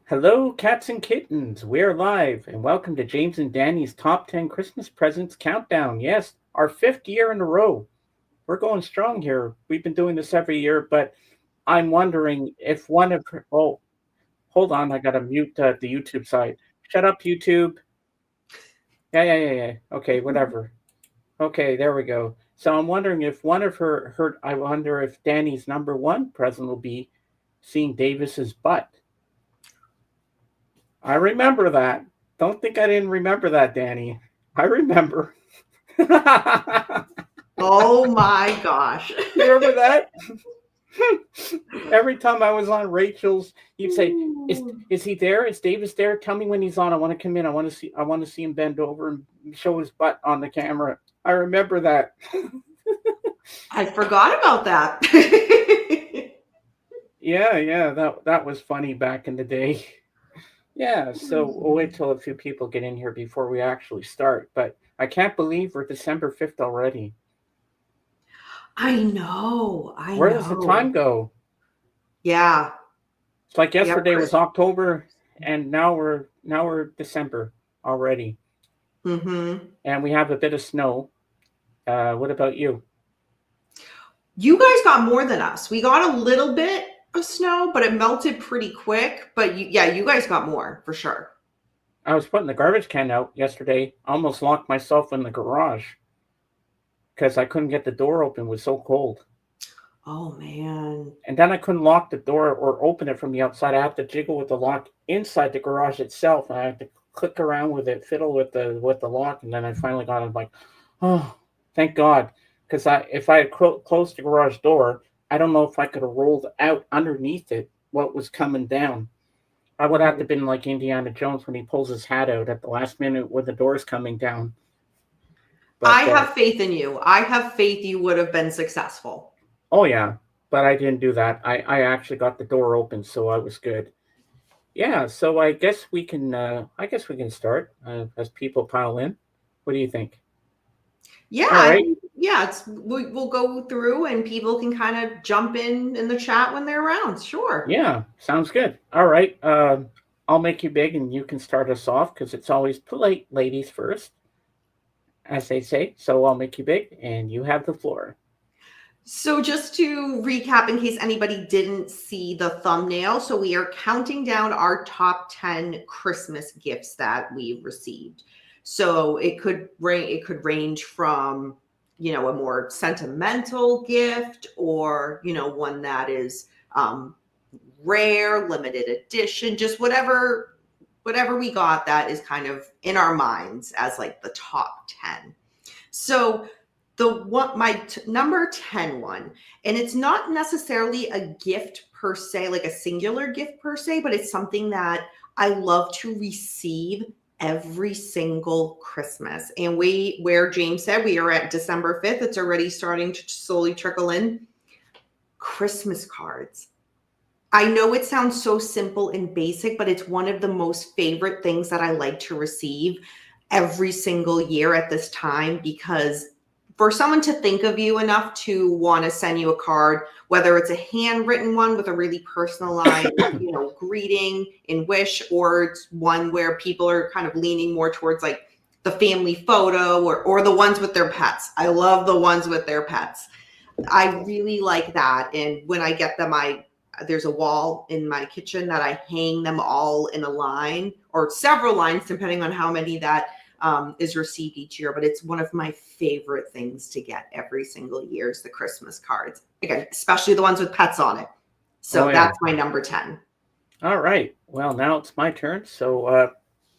Hello, cats and kittens. We're live, and welcome to James and Danny's Top 10 Christmas Presents Countdown. Yes, our fifth year in a row. We're going strong here. We've been doing this every year, but I'm wondering if one of. Oh, hold on. I got to mute the YouTube side. Shut up, YouTube. Yeah. Okay, whatever. Okay, there we go. So I'm wondering if one of her. I wonder if Danny's number one present will be seeing Davis's butt. I remember that. Don't think I didn't remember that, Danny. I remember. You Oh my gosh. remember that? Every time I was on Rachel's, you'd say, Ooh. is he there? Is Davis there? Tell me when he's on. I want to come in. I want to see him bend over and show his butt on the camera. I remember that. I forgot about that. Yeah, that was funny back in the day. Yeah, so we'll wait till a few people get in here before we actually start. But I can't believe we're December 5th already. I know. I Where does the time know. go? Yeah. It's like Yep. yesterday Chris. was October, and now we're December already, Mm-hmm. and we have a bit of snow. What about you? You guys got more than us. We got a little bit of snow, but it melted pretty quick. But yeah, you guys got more for sure. I was putting the garbage can out yesterday. Almost locked myself in the garage because I couldn't get the door open. It was so cold, Oh man. and then I couldn't lock the door or open it from the outside. I had to jiggle with the lock inside the garage itself. And I had to click around with it, fiddle with the lock, and then I finally got it. I'm like, oh, thank God, because if I had closed the garage door, I don't know if I could have rolled out underneath it what was coming down. I would have to Mhm. have been like Indiana Jones when he pulls his hat out at the last minute when the door's coming down. I But have faith in you. I have faith you would have been successful. oh yeah, but I didn't do that. I actually got the door open, so I was good. Yeah, so I guess we can start as people pile in. What do you think? Yeah, All right. yeah, we'll go through and people can kind of jump in the chat when they're around. Sure. Yeah, sounds good. All right. I'll make you big, and you can start us off because it's always polite, ladies first, as they say. So I'll make you big, and you have the floor. So just to recap in case anybody didn't see the thumbnail, so we are counting down our top 10 Christmas gifts that we've received. So it could range from, a more sentimental gift or, one that is rare, limited edition, just whatever we got that is kind of in our minds as like the top 10. So the one number 10 one, and it's not necessarily a gift per se, like a singular gift per se, but it's something that I love to receive every single Christmas. And where James said we are at December 5th, it's already starting to slowly trickle in. Christmas cards. I know it sounds so simple and basic, but it's one of the most favorite things that I like to receive every single year at this time, because for someone to think of you enough to want to send you a card, whether it's a handwritten one with a really personalized, greeting and wish, or it's one where people are kind of leaning more towards like the family photo or the ones with their pets. I love the ones with their pets. I really like that. And when I get them, there's a wall in my kitchen that I hang them all in a line or several lines, depending on how many that is received each year. But it's one of my favorite things to get every single year is the Christmas cards. Again, especially the ones with pets on it. Oh So yeah. that's my number 10. All right. Well, now it's my turn. So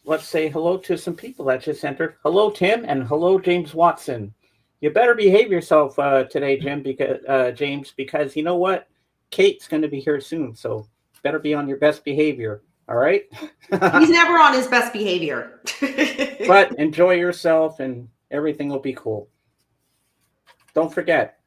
let's say hello to some people that just entered. Hello, Tim, and hello, James Watson. You better behave yourself today, James, because you know what? Kate's going to be here soon, so better be on your best behavior. All right. He's never on his best behavior. But enjoy yourself, and everything will be cool. Don't forget,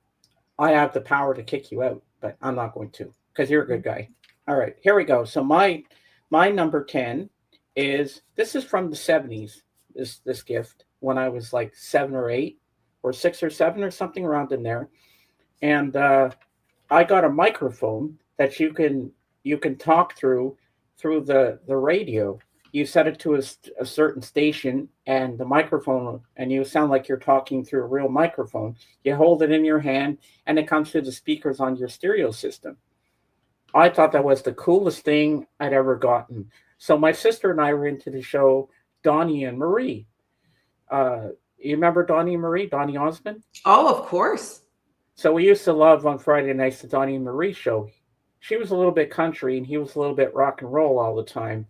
I have the power to kick you out, but I'm not going to because you're a good guy. All right, here we go. So my number 10 is this is from the 70s. This gift when I was like 7 or 8 or 6 or 7 or something around in there, and I got a microphone that you can talk through through the radio. You set it to a certain station and the microphone, and you sound like you're talking through a real microphone. You hold it in your hand, and it comes through the speakers on your stereo system. I thought that was the coolest thing I'd ever gotten. So my sister and I were into the show Donnie and Marie. You remember Donnie and Marie, Donnie Osmond? Oh, of course. So we used to love on Friday nights the Donnie and Marie show. She was a little bit country and he was a little bit rock and roll all the time.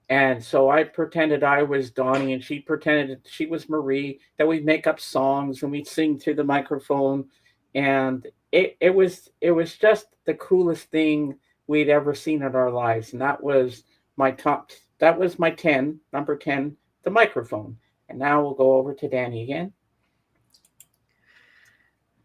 And so I pretended I was Donnie and she pretended she was Marie, that we'd make up songs and we'd sing to the microphone. And it was just the coolest thing we'd ever seen in our lives. And that was my 10, number 10, the microphone. And now we'll go over to Danny again.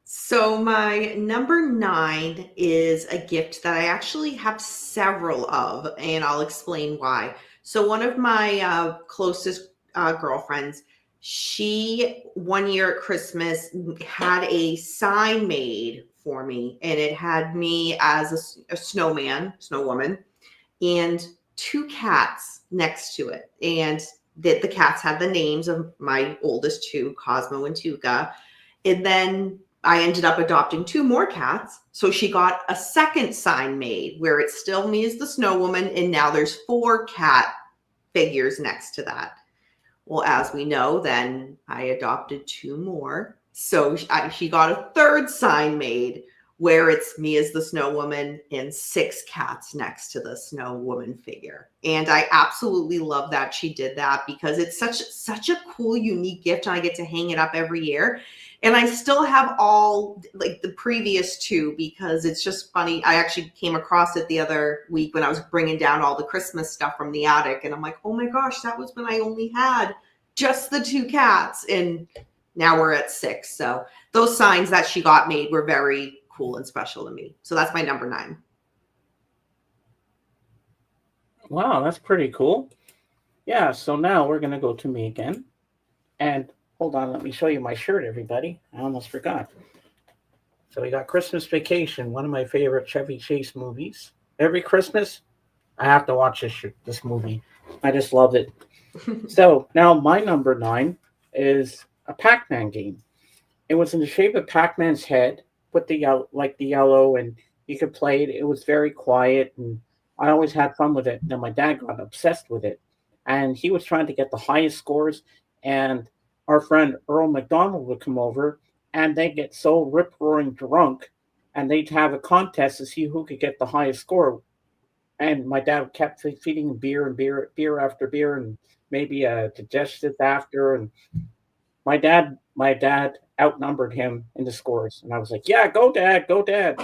So my number 9 is a gift that I actually have several of, and I'll explain why. So one of my closest girlfriends, she one year at Christmas had a sign made for me, and it had me as a snowman, snow woman, and 2 cats next to it. And the cats had the names of my oldest 2, Cosmo and Tuca. And then I ended up adopting 2 more cats. So she got a second sign made where it's still me as the snow woman. And now there's 4 cat figures next to that. Well, as we know, then I adopted 2 more. So she got a third sign made where it's me as the snow woman and 6 cats next to the snow woman figure. And I absolutely love that she did that because it's such a cool, unique gift. And I get to hang it up every year. And I still have all like the previous 2 because it's just funny. I actually came across it the other week when I was bringing down all the Christmas stuff from the attic. And I'm like, oh my gosh, that was when I only had just the 2 cats. And now we're at 6. So those signs that she got made were very cool and special to me. So that's my number 9. Wow, that's pretty cool. Yeah, so now we're going to go to me again. And hold on, let me show you my shirt, everybody. I almost forgot. So we got Christmas Vacation, one of my favorite Chevy Chase movies. Every Christmas, I have to watch this movie. I just love it. So now my number 9 is a Pac-Man game. It was in the shape of Pac-Man's head, with the yellow, and you could play it. It was very quiet, and I always had fun with it. Then my dad got obsessed with it, and he was trying to get the highest scores. And our friend Earl McDonald would come over, and they'd get so rip roaring drunk, and they'd have a contest to see who could get the highest score. And my dad kept feeding him beer and beer after beer, and maybe a digestive after. And my dad outnumbered him in the scores, and I was like, "Yeah, go dad, go dad."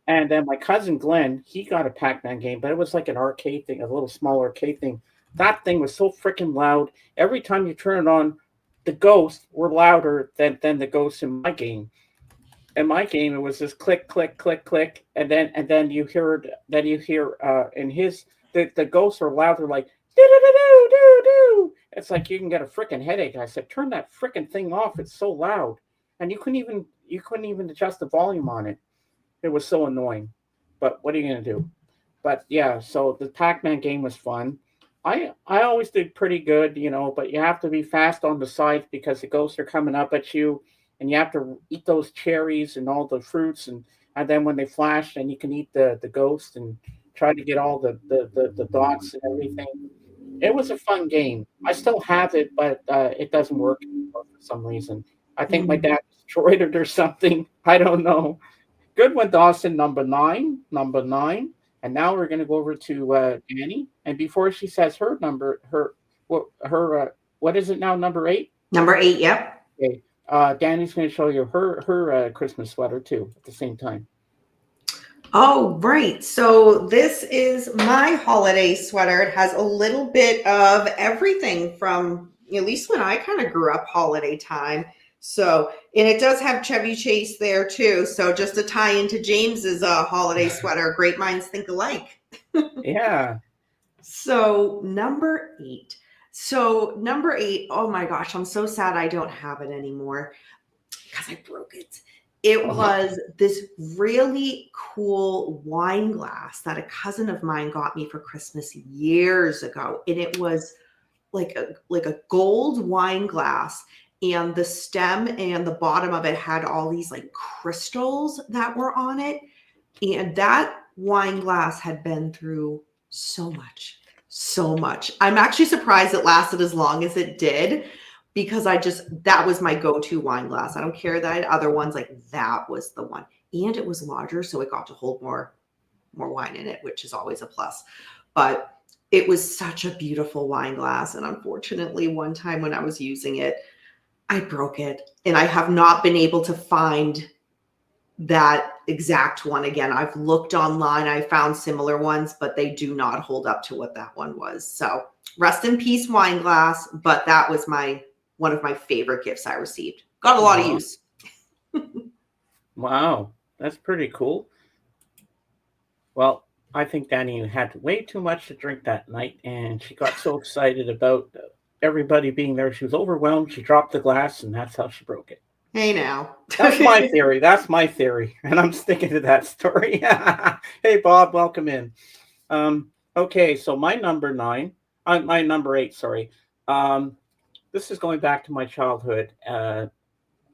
And then my cousin Glenn, he got a Pac-Man game, but it was like an arcade thing, a little small arcade thing. That thing was so freaking loud. Every time you turn it on, the ghosts were louder than the ghosts in my game. In my game, it was just click, click, click, click, and then you hear in his the ghosts are louder like do do do do do. It's like you can get a freaking headache. I said, turn that freaking thing off. It's so loud, and you couldn't even adjust the volume on it. It was so annoying. But what are you gonna do? But yeah, so the Pac-Man game was fun. I always did pretty good, but you have to be fast on the sides because the ghosts are coming up at you, and you have to eat those cherries and all the fruits, and then when they flash, then you can eat the ghost and try to get all the dots and everything. It was a fun game. I still have it, but it doesn't work anymore for some reason. I think my dad destroyed it or something. I don't know. Good one, Dawson. Number 9. Number 9. And now we're going to go over to Danny. And before she says her number, what is it now? Number 8. Number 8. Yep. Okay. Danny's going to show you her Christmas sweater too at the same time. Oh, right. So this is my holiday sweater. It has a little bit of everything from, at least when I kind of grew up, holiday time. So, and it does have Chevy Chase there too. So just to tie into James's holiday sweater, great minds think alike. Yeah. So number 8. Oh my gosh, I'm so sad I don't have it anymore because I broke it. It Uh-huh. was this really cool wine glass that a cousin of mine got me for Christmas years ago. And it was like a gold wine glass, and the stem and the bottom of it had all these like crystals that were on it. And that wine glass had been through so much, so much. I'm actually surprised it lasted as long as it did, because that was my go-to wine glass. I don't care that I had other ones, like that was the one. And it was larger, so it got to hold more wine in it, which is always a plus. But it was such a beautiful wine glass. And unfortunately, one time when I was using it, I broke it. And I have not been able to find that exact one again. I've looked online, I found similar ones, but they do not hold up to what that one was. So rest in peace, wine glass. But that was one of my favorite gifts I received. Got a lot of Uh-huh. use. Wow, that's pretty cool. Well, I think Dani had way too much to drink that night, and she got so excited about everybody being there. She was overwhelmed. She dropped the glass, and that's how she broke it. Hey now. That's my theory. That's my theory, and I'm sticking to that story. Hey, Bob, welcome in. Okay, so my number eight. Sorry. Um, this is going back to my childhood. I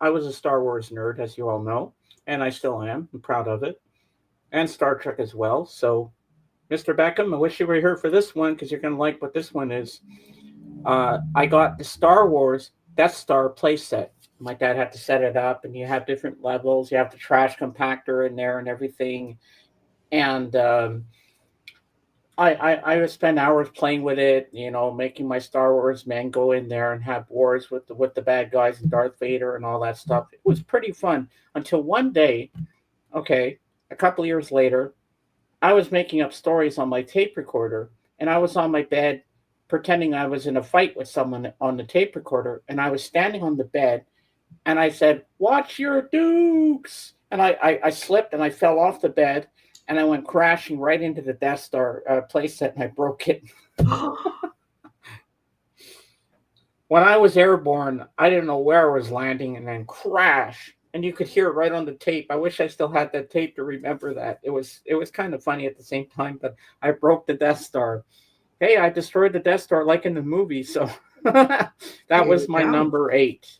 was a Star Wars nerd, as you all know, and I still am. I'm proud of it, and Star Trek as well. So, Mr. Beckham, I wish you were here for this one because you're going to like what this one is. I got the Star Wars Death Star playset. My dad had to set it up, and you have different levels. You have the trash compactor in there and everything. And I would spend hours playing with it, making my Star Wars men go in there and have wars with the bad guys and Darth Vader and all that stuff. It was pretty fun until one day, okay, a couple years later, I was making up stories on my tape recorder, and I was on my bed pretending I was in a fight with someone on the tape recorder, and I was standing on the bed, and I said, "Watch your dukes!" And I slipped and I fell off the bed, and I went crashing right into the Death Star playset, and I broke it. When I was airborne, I didn't know where I was landing, and then crash. And you could hear it right on the tape. I wish I still had that tape to remember that. It was kind of funny at the same time, but I broke the Death Star. Hey, I destroyed the Death Star like in the movie, so that There was you my go. number eight.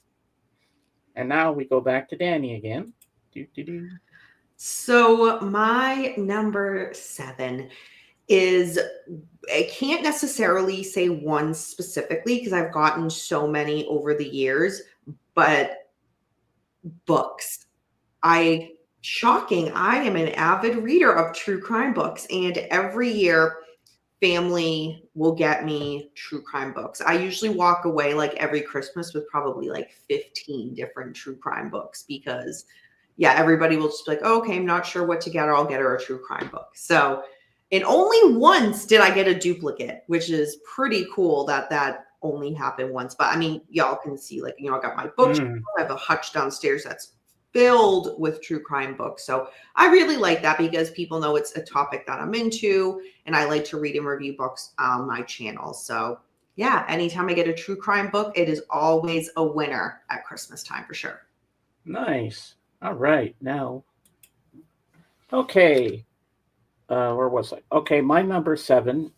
And now we go back to Dani again. Do, do, do. So my number 7 is, I can't necessarily say one specifically because I've gotten so many over the years, but books. I am an avid reader of true crime books, and every year family will get me true crime books. I usually walk away like every Christmas with probably like 15 different true crime books, because yeah, everybody will just be like, oh, okay, I'm not sure what to get her. I'll get her a true crime book. So, and only once did I get a duplicate, which is pretty cool that only happened once. But I mean, y'all can see, like, I got my bookshelf. Mm, I have a hutch downstairs that's filled with true crime books. So I really like that because people know it's a topic that I'm into, and I like to read and review books on my channel. So yeah, anytime I get a true crime book, it is always a winner at Christmas time for sure. nice. All right. Now, okay. Where was I? Okay, my number seven.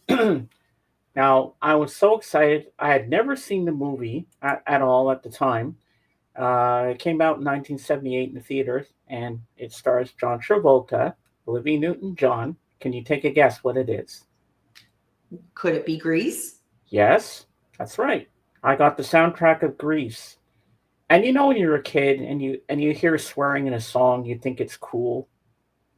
Now, I was so excited. I had never seen the movie at all at the time. It came out in 1978 in the theaters, and it stars John Travolta, Olivia Newton-John. Can you take a guess what it is? Could it be Grease? Yes, that's right. I got the soundtrack of Grease. And when you're a kid and you hear swearing in a song, you think it's cool.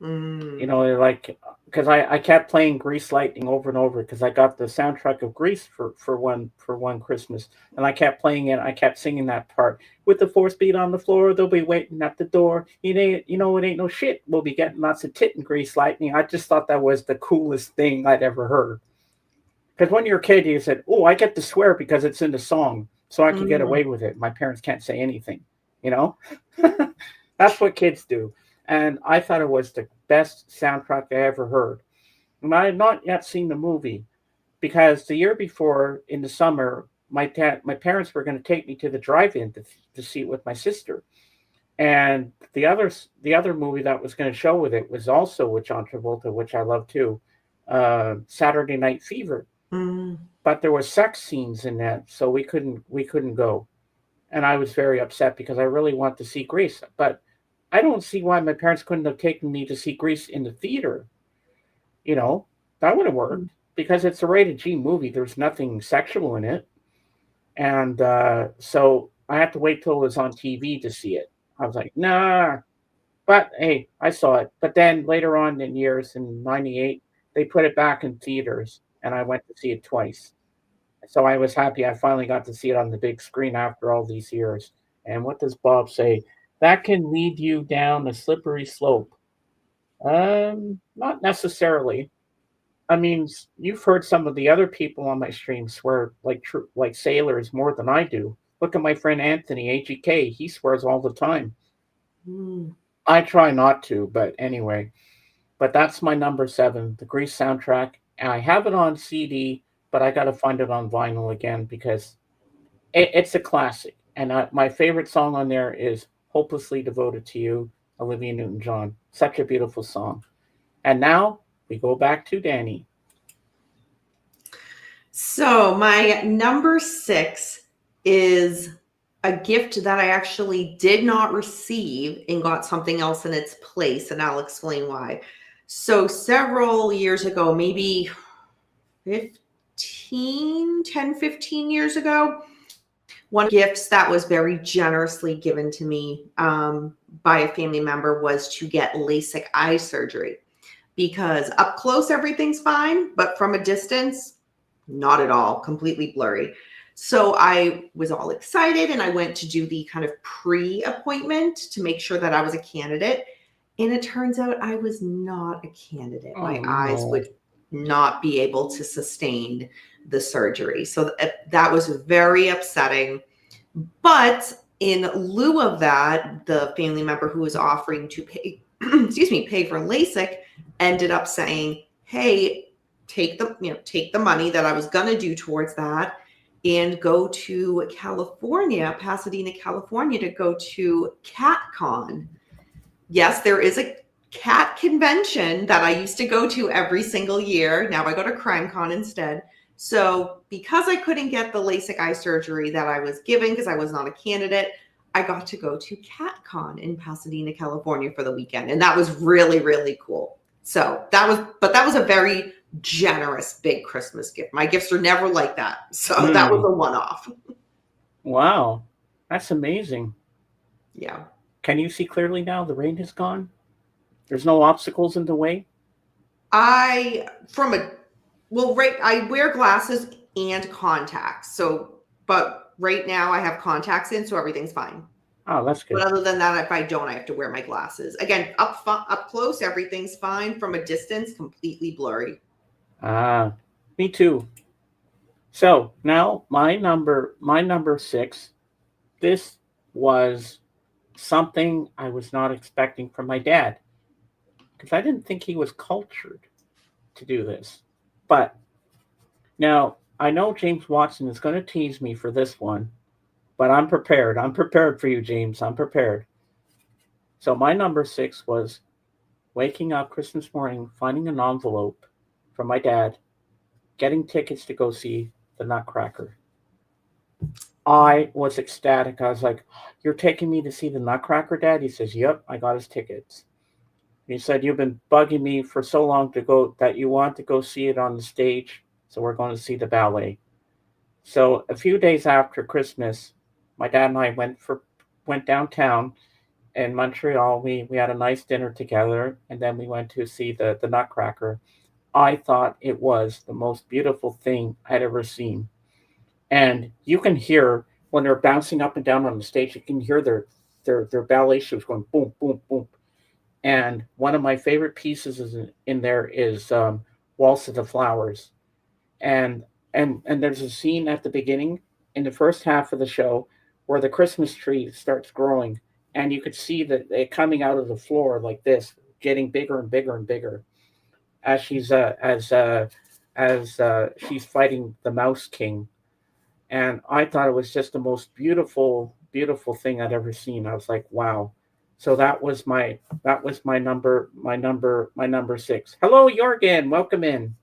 Mm. Like because I kept playing Grease Lightning over and over because I got the soundtrack of Grease for one Christmas, and I kept playing it. I kept singing that part with the force beat on the floor. They'll be waiting at the door. It ain't no shit. We'll be getting lots of tit and Grease Lightning. I just thought that was the coolest thing I'd ever heard. Because when you're a kid, you said, "Oh, I get to swear because it's in the song, so I can get Mm. away with it. My parents can't say anything." You know, that's what kids do. And I thought it was the best soundtrack I ever heard. And I had not yet seen the movie because the year before, in the summer, my parents were going to take me to the drive-in to see it with my sister. And the other movie that was going to show with it was also with John Travolta, which I love too, Saturday Night Fever. Mm. But there were sex scenes in that, so we couldn't go, and I was very upset because I really want to see Grease. But I don't see why my parents couldn't have taken me to see Grease in the theater. You know, that would have worked because it's a rated G movie. There's nothing sexual in it, and so I had to wait till it was on TV to see it. I was like, nah. But hey, I saw it. But then later on in years, in '98, they put it back in theaters, and I went to see it twice. So I was happy I finally got to see it on the big screen after all these years. And what does Bob say? That can lead you down a slippery slope. Not necessarily. I mean, you've heard some of the other people on my stream swear like sailors more than I do. Look at my friend Anthony AGK. He swears all the time. Mm. I try not to, but anyway. But that's my number seven, the Grease soundtrack. And I have it on CD, but I got to find it on vinyl again because it's a classic. And my favorite song on there is "Hopelessly Devoted to You," Olivia Newton-John. Such a beautiful song. And now we go back to Dani. So my number 6 is a gift that I actually did not receive and got something else in its place, and I'll explain why. So several years ago, maybe 15 years ago, one of the gifts that was very generously given to me by a family member was to get LASIK eye surgery, because up close everything's fine, but from a distance, not at all, completely blurry. So I was all excited and I went to do the kind of pre-appointment to make sure that I was a candidate. And it turns out I was not a candidate. My Oh eyes no. would not be able to sustain the surgery. So that was very upsetting. But in lieu of that, the family member who was offering to pay, pay for LASIK ended up saying, "Hey, take the money that I was going to do towards that and go to California, Pasadena, California, to go to CatCon." Yes, there is a cat convention that I used to go to every single year. Now I go to CrimeCon instead. So because I couldn't get the LASIK eye surgery that I was given because I was not a candidate, I got to go to CatCon in Pasadena, California for the weekend. And that was really, really cool. So that was a very generous big Christmas gift. My gifts are never like that. So that was Mm, a one-off. wow. That's amazing. Yeah. Can you see clearly now? The rain has gone. There's no obstacles in the way. I from a well, right, I wear glasses and contacts. So, but right now I have contacts in, so everything's fine. Oh, that's But good. other than that, if I don't, I have to wear my glasses. Again, up close, everything's fine. From a distance, completely blurry. Ah, me too. So now my number six. This was something I was not expecting from my dad because I didn't think he was cultured to do this. But now I know James Watson is going to tease me for this one, but I'm prepared. I'm prepared for you, James. I'm prepared. So my number six was waking up Christmas morning, finding an envelope from my dad, getting tickets to go see the Nutcracker. I was ecstatic. I was like, "You're taking me to see the Nutcracker, Dad?" He says, "Yep, I got his tickets." He said, "You've been bugging me for so long to go that you want to go see it on the stage, so we're going to see the ballet." So a few days after Christmas, my dad and I went downtown in Montreal. We had a nice dinner together, and then we went to see the Nutcracker. I thought it was the most beautiful thing I'd ever seen. And you can hear when they're bouncing up and down on the stage, you can hear their ballet shoes going boom, boom, boom. And one of my favorite pieces is in there is Waltz of the Flowers. And and there's a scene at the beginning in the first half of the show where the Christmas tree starts growing, and you could see that it coming out of the floor like this, getting bigger and bigger and bigger as she's fighting the Mouse King. And I thought it was just the most beautiful, beautiful thing I'd ever seen. I was like, wow. So that was my number 6. Hello, Jorgen. Welcome in.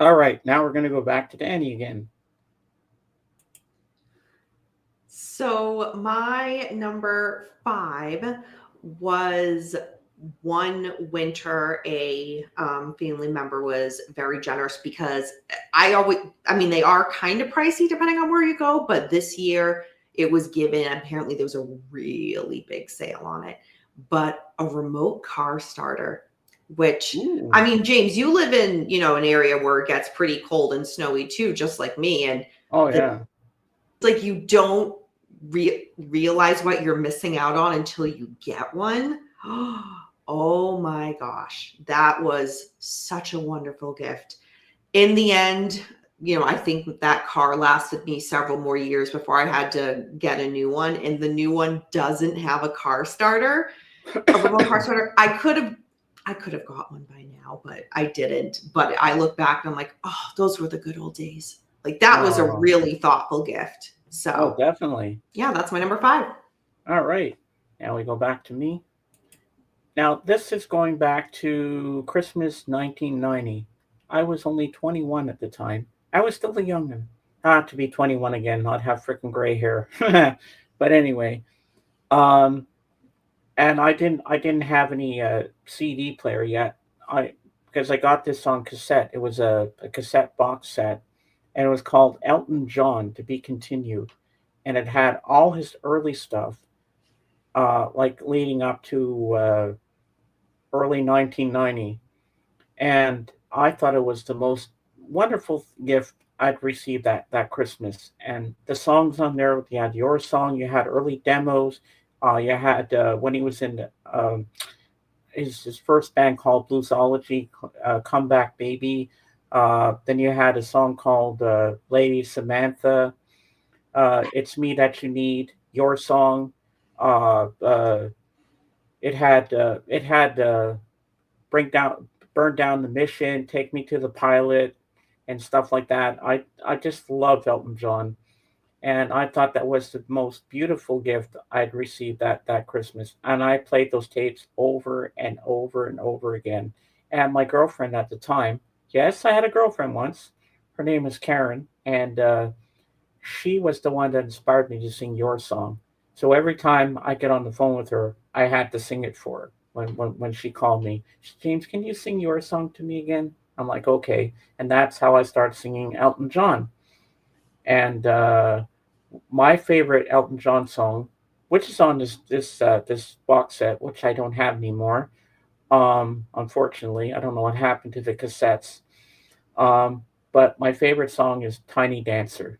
All right, now we're gonna go back to Danny again. So my number 5 was one winter a family member was very generous because I mean, they are kind of pricey depending on where you go, but this year it was given, apparently there was a really big sale on it, but a remote car starter, which, Ooh. I mean, James, you live in, an area where it gets pretty cold and snowy too, just like me. And Oh the yeah. like you don't realize what you're missing out on until you get one. Oh my gosh, that was such a wonderful gift. In the end, I think that car lasted me several more years before I had to get a new one. And the new one doesn't have a car starter, a remote car starter. I could have got one by now, but I didn't. But I look back and I'm like, oh, those were the good old days. Like that was a Oh, really thoughtful gift. oh, So definitely. yeah, that's my number 5. All right. Now we go back to me. Now this is going back to Christmas 1990. I was only 21 at the time. I was still a youngin'. Ah, to be 21 again, not have freaking gray hair. But anyway, um, and I didn't have any CD player yet. I because I got this on cassette. It was a cassette box set, and it was called Elton John to be continued, and it had all his early stuff, like leading up to early 1990, and I thought it was the most wonderful gift I'd received that Christmas. And the songs on there, you had your song, you had early demos, you had when he was in his first band called Bluesology, Comeback Baby. Then you had a song called Lady Samantha, It's Me That You Need, Your Song. Uh, uh, it had bring down burn down the mission, take me to the pilot, and stuff like that. I just love Elton John, and I thought that was the most beautiful gift I'd received that Christmas. And I played those tapes over and over and over again. And my girlfriend at the time, yes, I had a girlfriend once. Her name is Karen, and she was the one that inspired me to sing your song. So every time I get on the phone with her, I had to sing it for her. When she called me, James, can you sing your song to me again? I'm like, okay. And that's how I started singing Elton John. And my favorite Elton John song, which is on this box set, which I don't have anymore. Unfortunately, I don't know what happened to the cassettes. Um, but my favorite song is Tiny Dancer,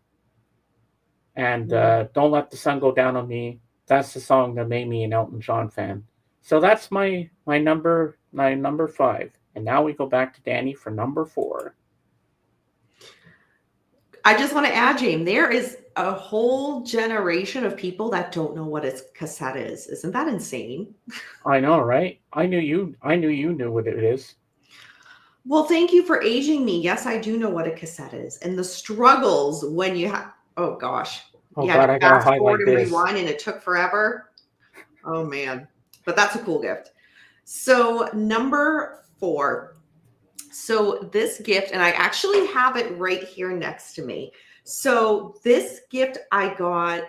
and Don't Let the Sun Go Down on Me. That's the song that made me an Elton John fan. So that's my number 5. And now we go back to Danny for number 4. I just want to add, James, there is a whole generation of people that don't know what a cassette is. Isn't that insane? I know, right? I knew you knew what it is. Well, thank you for aging me. Yes, I do know what a cassette is. And the struggles when you have, oh gosh, Oh you had God, to I gotta fast highlight forward and this. rewind and it took forever. Oh man, but that's a cool gift. So, number 4. So, this gift, and I actually have it right here next to me. So, this gift I got,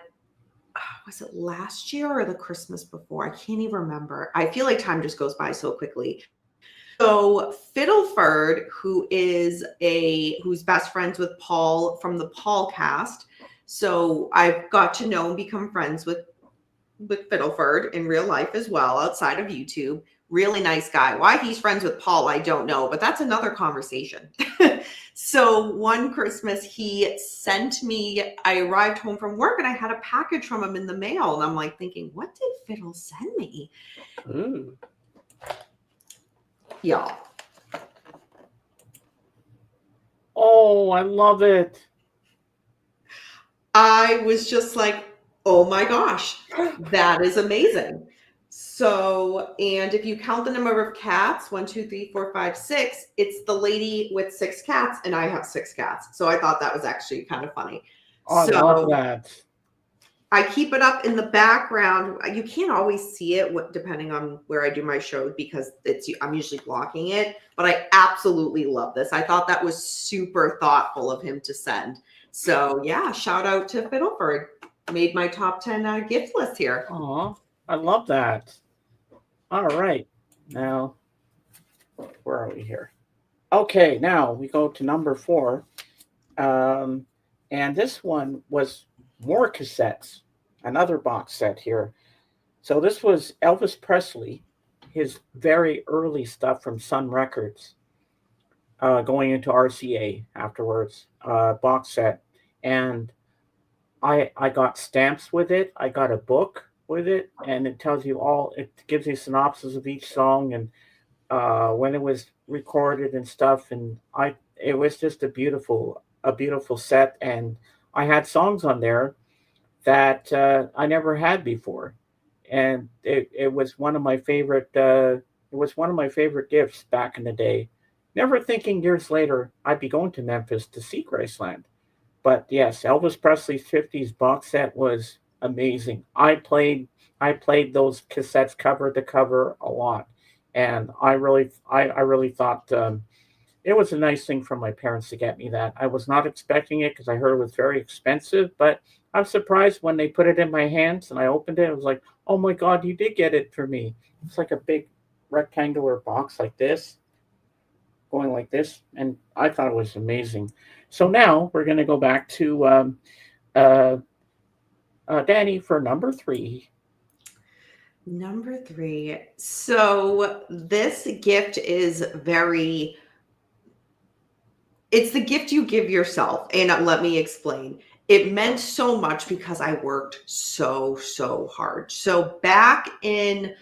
was it last year or the Christmas before? I can't even remember. I feel like time just goes by so quickly. So Fiddleford, who's best friends with Paul from the Paul cast. So I've got to know and become friends with Fiddleford in real life as well, outside of YouTube. Really nice guy. Why he's friends with Paul, I don't know, but that's another conversation. So one Christmas, he sent me, I arrived home from work and I had a package from him in the mail. And I'm like thinking, what did Fiddle send me? Ooh. Y'all. Oh, I love it. I was just like, oh my gosh, that is amazing. So, and if you count the number of cats, 1, 2, 3, 4, 5, 6, it's the lady with 6 cats, and I have 6 cats. So I thought that was actually kind of funny. Oh, I love So that. I keep it up in the background. You can't always see it depending on where I do my show because I'm usually blocking it. But I absolutely love this. I thought that was super thoughtful of him to send. So yeah, shout out to Fiddleford. Made my top 10 gift list here. Aw, I love that. All right. Now, where are we here? Okay, now we go to number 4. Um, and this one was more cassettes, another box set here. So this was Elvis Presley, his very early stuff from Sun Records, going into RCA afterwards, box set. And I got stamps with it. I got a book with it, and it tells you all. It gives you synopsis of each song and when it was recorded and stuff. And it was just a beautiful set. And I had songs on there that I never had before, and it was one of my favorite. It was one of my favorite gifts back in the day. Never thinking years later I'd be going to Memphis to see Graceland. But yes, Elvis Presley's '50s box set was amazing. I played those cassettes cover to cover a lot, and I really thought it was a nice thing for my parents to get me that. I was not expecting it because I heard it was very expensive, but I was surprised when they put it in my hands and I opened it. It was like, oh my God, you did get it for me. It's like a big rectangular box like this, going like this. And I thought it was amazing. So now we're going to go back to uh, Danny for number 3. Number 3. So this gift is it's the gift you give yourself. And let me explain. It meant so much because I worked so hard. So back when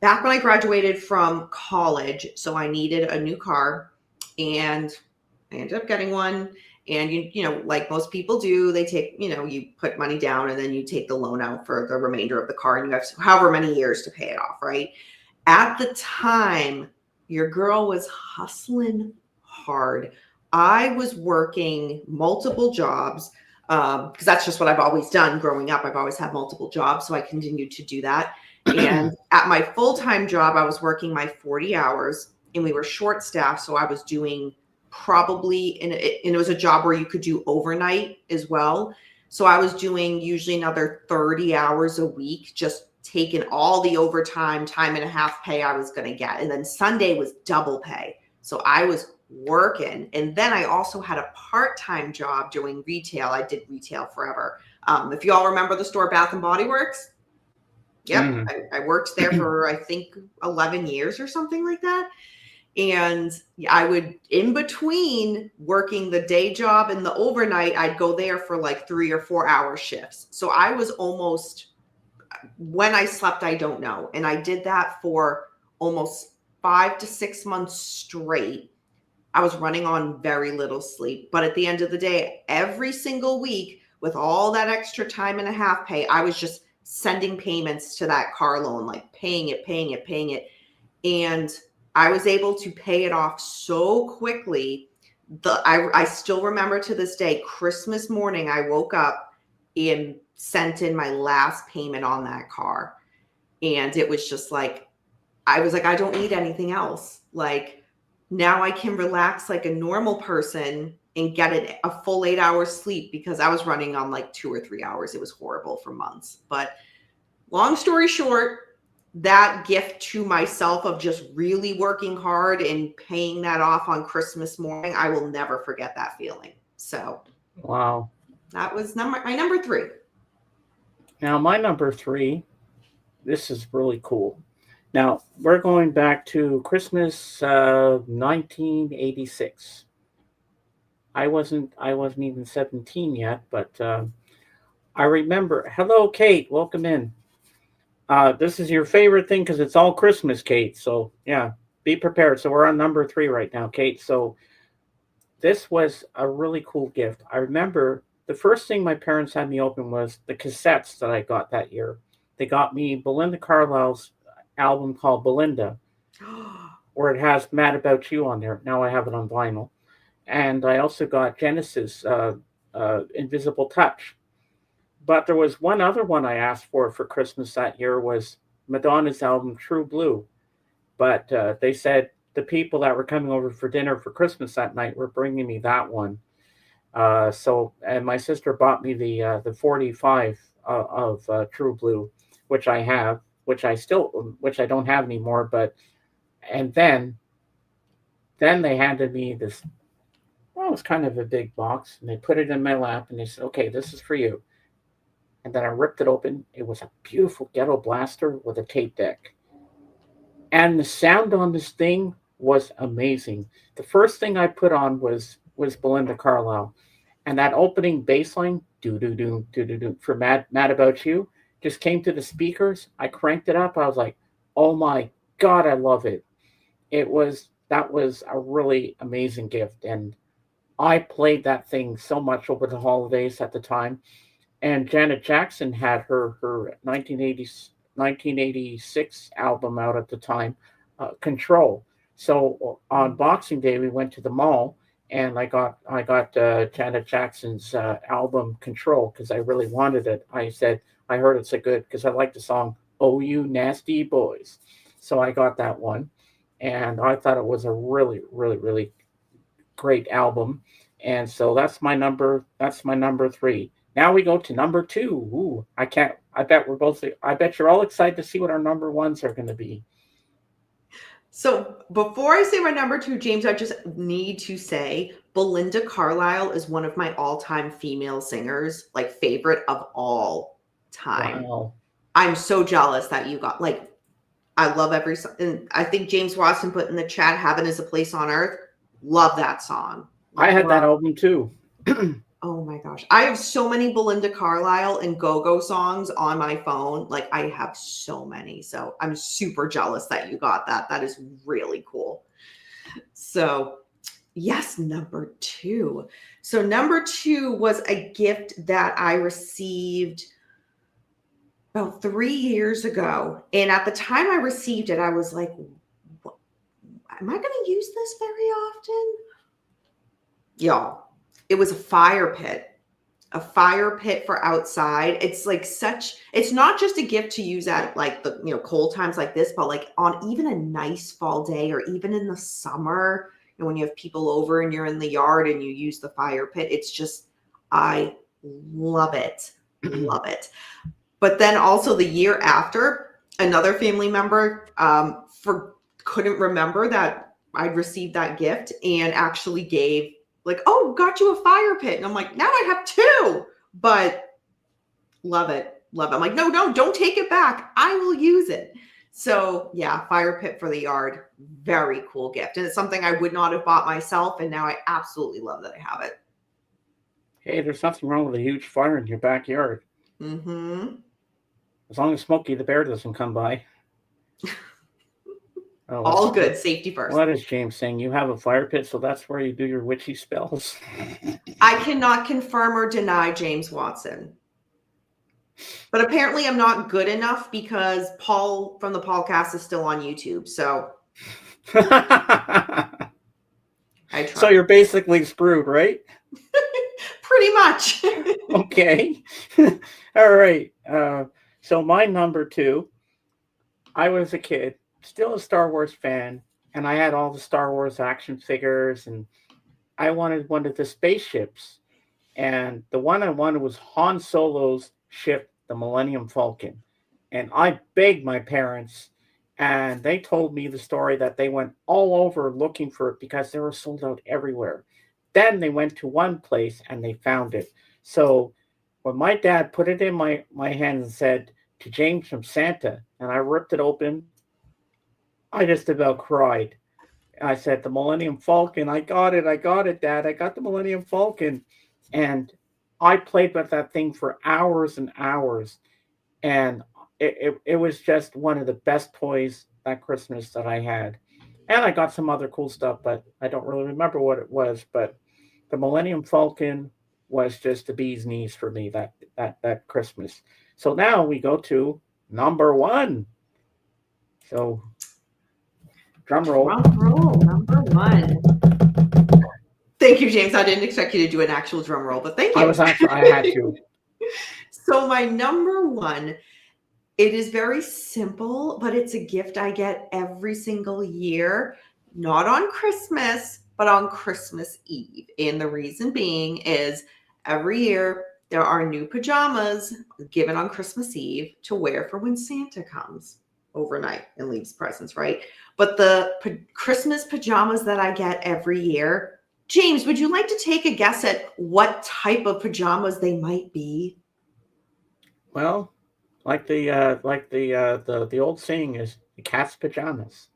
I graduated from college, so I needed a new car and I ended up getting one. And you know, like most people do, they take, you put money down and then you take the loan out for the remainder of the car and you have however many years to pay it off, right? At the time, your girl was hustling hard. I was working multiple jobs because that's just what I've always done growing up. I've always had multiple jobs, so I continued to do that. And at my full-time job, I was working my 40 hours and we were short staffed. So I was doing probably, and it was a job where you could do overnight as well. So I was doing usually another 30 hours a week, just taking all the overtime, time and a half pay I was going to get. And then Sunday was double pay. So I was working. And then I also had a part-time job doing retail. I did retail forever. If you all remember the store Bath and Body Works, yep, I worked there for I think 11 years or something like that. And I would, in between working the day job and the overnight, I'd go there for like 3 or 4 hour shifts. So I was almost, when I slept, I don't know. And I did that for almost 5 to 6 months straight. I was running on very little sleep. But at the end of the day, every single week with all that extra time and a half pay, I was just sending payments to that car loan, like paying it. And I was able to pay it off so quickly. I still remember to this day, Christmas morning, I woke up and sent in my last payment on that car. And it was just like, I was like, I don't need anything else. Like, now I can relax like a normal person and get a full 8 hours sleep because I was running on like 2 or 3 hours. It was horrible for months. But long story short, that gift to myself of just really working hard and paying that off on Christmas morning, I will never forget that feeling. So Wow. that was my number 3. Now my number 3, this is really cool. Now we're going back to Christmas 1986. I wasn't even 17 yet, but I remember. Hello, Kate. Welcome in. This is your favorite thing because it's all Christmas, Kate. So yeah, be prepared. So we're on number 3 right now, Kate. So this was a really cool gift. I remember the first thing my parents had me open was the cassettes that I got that year. They got me Belinda Carlisle's album called Belinda, where it has Mad About You on there. Now I have it on vinyl. And I also got Genesis, Invisible Touch. But there was one other one I asked for Christmas that year was Madonna's album True Blue. But they said the people that were coming over for dinner for Christmas that night were bringing me that one. And my sister bought me the 45 of True Blue, which I have, which I don't have anymore. But and then they handed me this. Well, it was kind of a big box, and they put it in my lap, and they said, "Okay, this is for you." And then I ripped it open. It was a beautiful ghetto blaster with a tape deck, and the sound on this thing was amazing. The first thing I put on was Belinda Carlisle, and that opening bass line, do do do do do do, for Mad About You, just came to the speakers. I cranked it up. I was like, "Oh my god, I love it!" That was a really amazing gift, and I played that thing so much over the holidays at the time. And Janet Jackson had her 1986 album out at the time, Control. So on Boxing Day, we went to the mall, and I got Janet Jackson's album Control because I really wanted it. I said I heard it's a good because I like the song "Oh You Nasty Boys," so I got that one, and I thought it was a really really really great album. And so that's my number. That's my number three. Now we go to number two. Ooh, I can't. I bet we're both. I bet you're all excited to see what our number ones are going to be. So before I say my number two, James, I just need to say Belinda Carlisle is one of my all-time female singers, like favorite of all time. Wow. I'm so jealous that you got like I love every song. And I think James Watson put in the chat, "Heaven is a Place on Earth." Love that song. I had that album too. Oh my gosh. I have so many Belinda Carlisle and go-go songs on my phone. Like I have so many. So I'm super jealous that you got that. That is really cool. So yes, number two. So number two was a gift that I received about 3 years ago. And at the time I received it, I was like, am I going to use this very often? Y'all, it was a fire pit for outside. It's like it's not just a gift to use at like the, cold times like this, but like on even a nice fall day or even in the summer, when you have people over and you're in the yard and you use the fire pit, it's just, I love it. Love it. But then also the year after, another family member couldn't remember that I'd received that gift and actually gave like, "Oh, got you a fire pit." And I'm like, now I have two, but love it. Love it. I'm like, no, don't take it back. I will use it. So yeah, fire pit for the yard. Very cool gift. And it's something I would not have bought myself. And now I absolutely love that I have it. Hey, there's nothing wrong with a huge fire in your backyard. Mm-hmm. As long as Smokey the Bear doesn't come by. Oh, all good. Safety first. What is James saying? You have a fire pit, so that's where you do your witchy spells? I cannot confirm or deny James Watson. But apparently I'm not good enough because Paul from the podcast is still on YouTube. So I try. So you're basically screwed, right? Pretty much. Okay. All right. So my number two, I was a kid, still a Star Wars fan, and I had all the Star Wars action figures, and I wanted one of the spaceships. And the one I wanted was Han Solo's ship, the Millennium Falcon. And I begged my parents, and they told me the story that they went all over looking for it because they were sold out everywhere. Then they went to one place and they found it. So when my dad put it in my hand and said, "To James from Santa," and I ripped it open, I just about cried. I said, "The Millennium Falcon, I got it, Dad. I got the Millennium Falcon." And I played with that thing for hours and hours. And it was just one of the best toys that Christmas that I had. And I got some other cool stuff, but I don't really remember what it was. But the Millennium Falcon was just the bee's knees for me that Christmas. So now we go to number one. So drum roll. Drum roll, number one. Thank you, James. I didn't expect you to do an actual drum roll, but thank you. I had to. So my number one, it is very simple, but it's a gift I get every single year, not on Christmas, but on Christmas Eve. And the reason being is every year there are new pajamas given on Christmas Eve to wear for when Santa comes overnight and leaves presents, right? But the Christmas pajamas that I get every year, James, would you like to take a guess at what type of pajamas they might be? Well, the old saying is the cat's pajamas.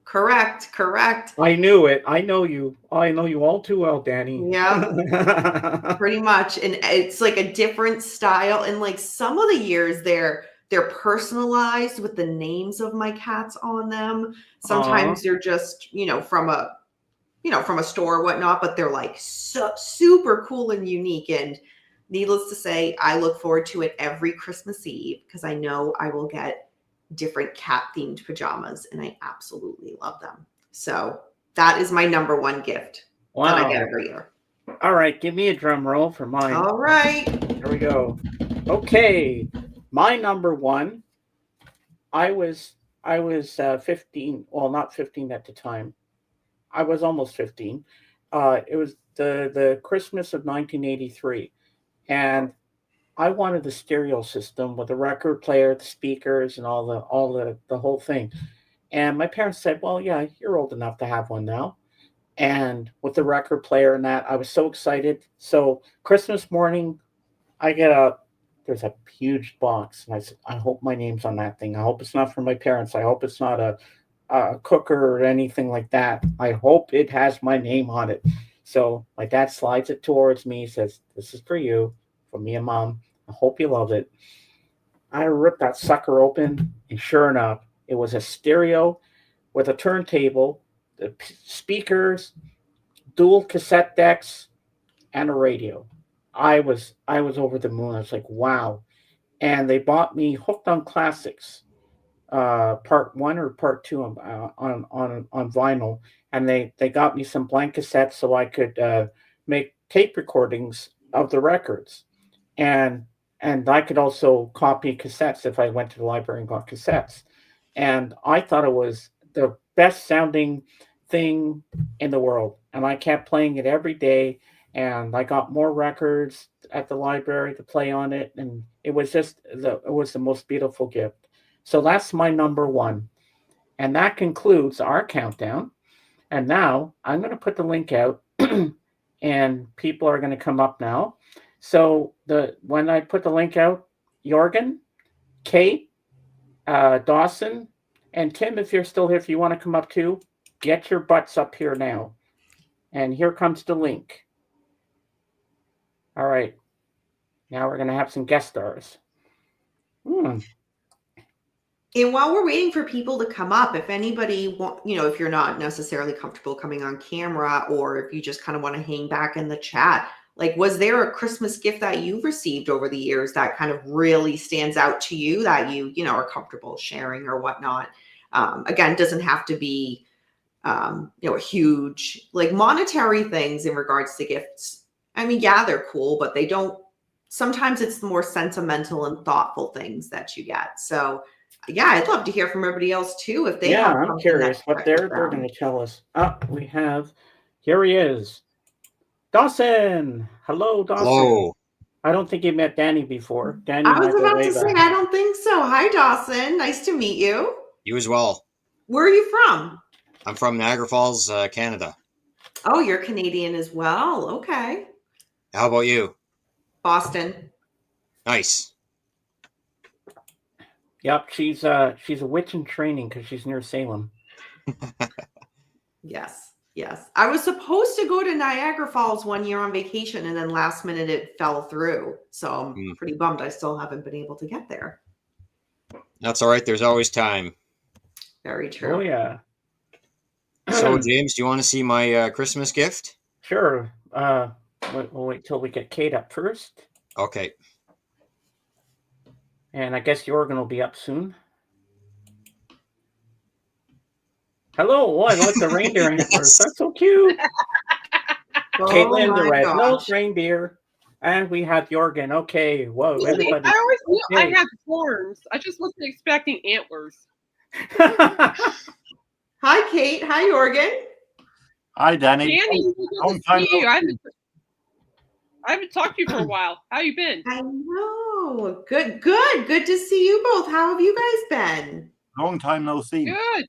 Correct, correct. I knew it. I know you. I know you all too well, Danny. Yeah, pretty much. And it's like a different style. And like some of the years they're personalized with the names of my cats on them. Aw. Sometimes they're just, from a store or whatnot, but they're like super cool and unique. And needless to say, I look forward to it every Christmas Eve because I know I will get different cat themed pajamas and I absolutely love them. So that is my number one gift that I get Wow. every year. All right, give me a drum roll for mine. All right. Here we go. Okay, my number one. I was 15. Well, not 15 at the time. I was almost 15. It was the Christmas of 1983, and I wanted the stereo system with the record player, the speakers, and all the whole thing. And my parents said, "Well, yeah, you're old enough to have one now." And with the record player and that, I was so excited. So Christmas morning, I get up. There's a huge box, and I said, "I hope my name's on that thing. I hope it's not from my parents. I hope it's not a cooker or anything like that. I hope it has my name on it." So my dad slides it towards me, says, "This is for you, from me and mom. I hope you love it." I ripped that sucker open, and sure enough, it was a stereo with a turntable, the speakers, dual cassette decks, and a radio. I was over the moon. I was like, wow. And they bought me Hooked on Classics, part one or part two on vinyl, and they got me some blank cassettes so I could make tape recordings of the records, and I could also copy cassettes if I went to the library and got cassettes. And I thought it was the best sounding thing in the world, and I kept playing it every day. And I got more records at the library to play on it, and it was the most beautiful gift. So that's my number one. And that concludes our countdown. And now I'm going to put the link out, and people are going to come up now. So when I put the link out, Jorgen, Kate, Dawson, and Tim, if you're still here, if you want to come up too, get your butts up here now. And here comes the link. All right. Now we're going to have some guest stars. And while we're waiting for people to come up, if anybody if you're not necessarily comfortable coming on camera, or if you just kind of want to hang back in the chat, like, was there a Christmas gift that you've received over the years that kind of really stands out to you that you are comfortable sharing or whatnot? Again, doesn't have to be, a huge, like, monetary things in regards to gifts. I mean, yeah, they're cool, but they don't, sometimes it's the more sentimental and thoughtful things that you get. So yeah, I'd love to hear from everybody else too if they Yeah, have I'm something curious that what struck they're them. going to tell us. We have, here he is, Dawson. Hello, Dawson. Hello. I don't think you met Danny before. Danny I and I was go about way to say, back. I don't think so. Hi, Dawson. Nice to meet you. You as well. Where are you from? I'm from Niagara Falls, Canada. Oh, you're Canadian as well. Okay. How about you? Boston. Nice. Yep, she's a witch in training because she's near Salem. Yes. Yes. I was supposed to go to Niagara Falls one year on vacation, and then last minute it fell through. So I'm pretty bummed I still haven't been able to get there. That's all right. There's always time. Very true. Oh yeah. So, James, do you want to see my Christmas gift? Sure. We'll wait till we get Kate up first. Okay. And I guess Jorgen will be up soon. Hello. Oh, I like the reindeer antlers. Yes. That's so cute. Oh Caitlin, the my red-nosed gosh. reindeer. And we have Jorgen. Okay, whoa, See, everybody. I always knew I Okay. had horns. I just wasn't expecting antlers. Hi, Kate. Hi, Jorgen. Hi, Danny. Danny, good Long to time see you. no I haven't talked to you for a while. How you been? I know. Good. Good to see you both. How have you guys been? Long time no see. Good.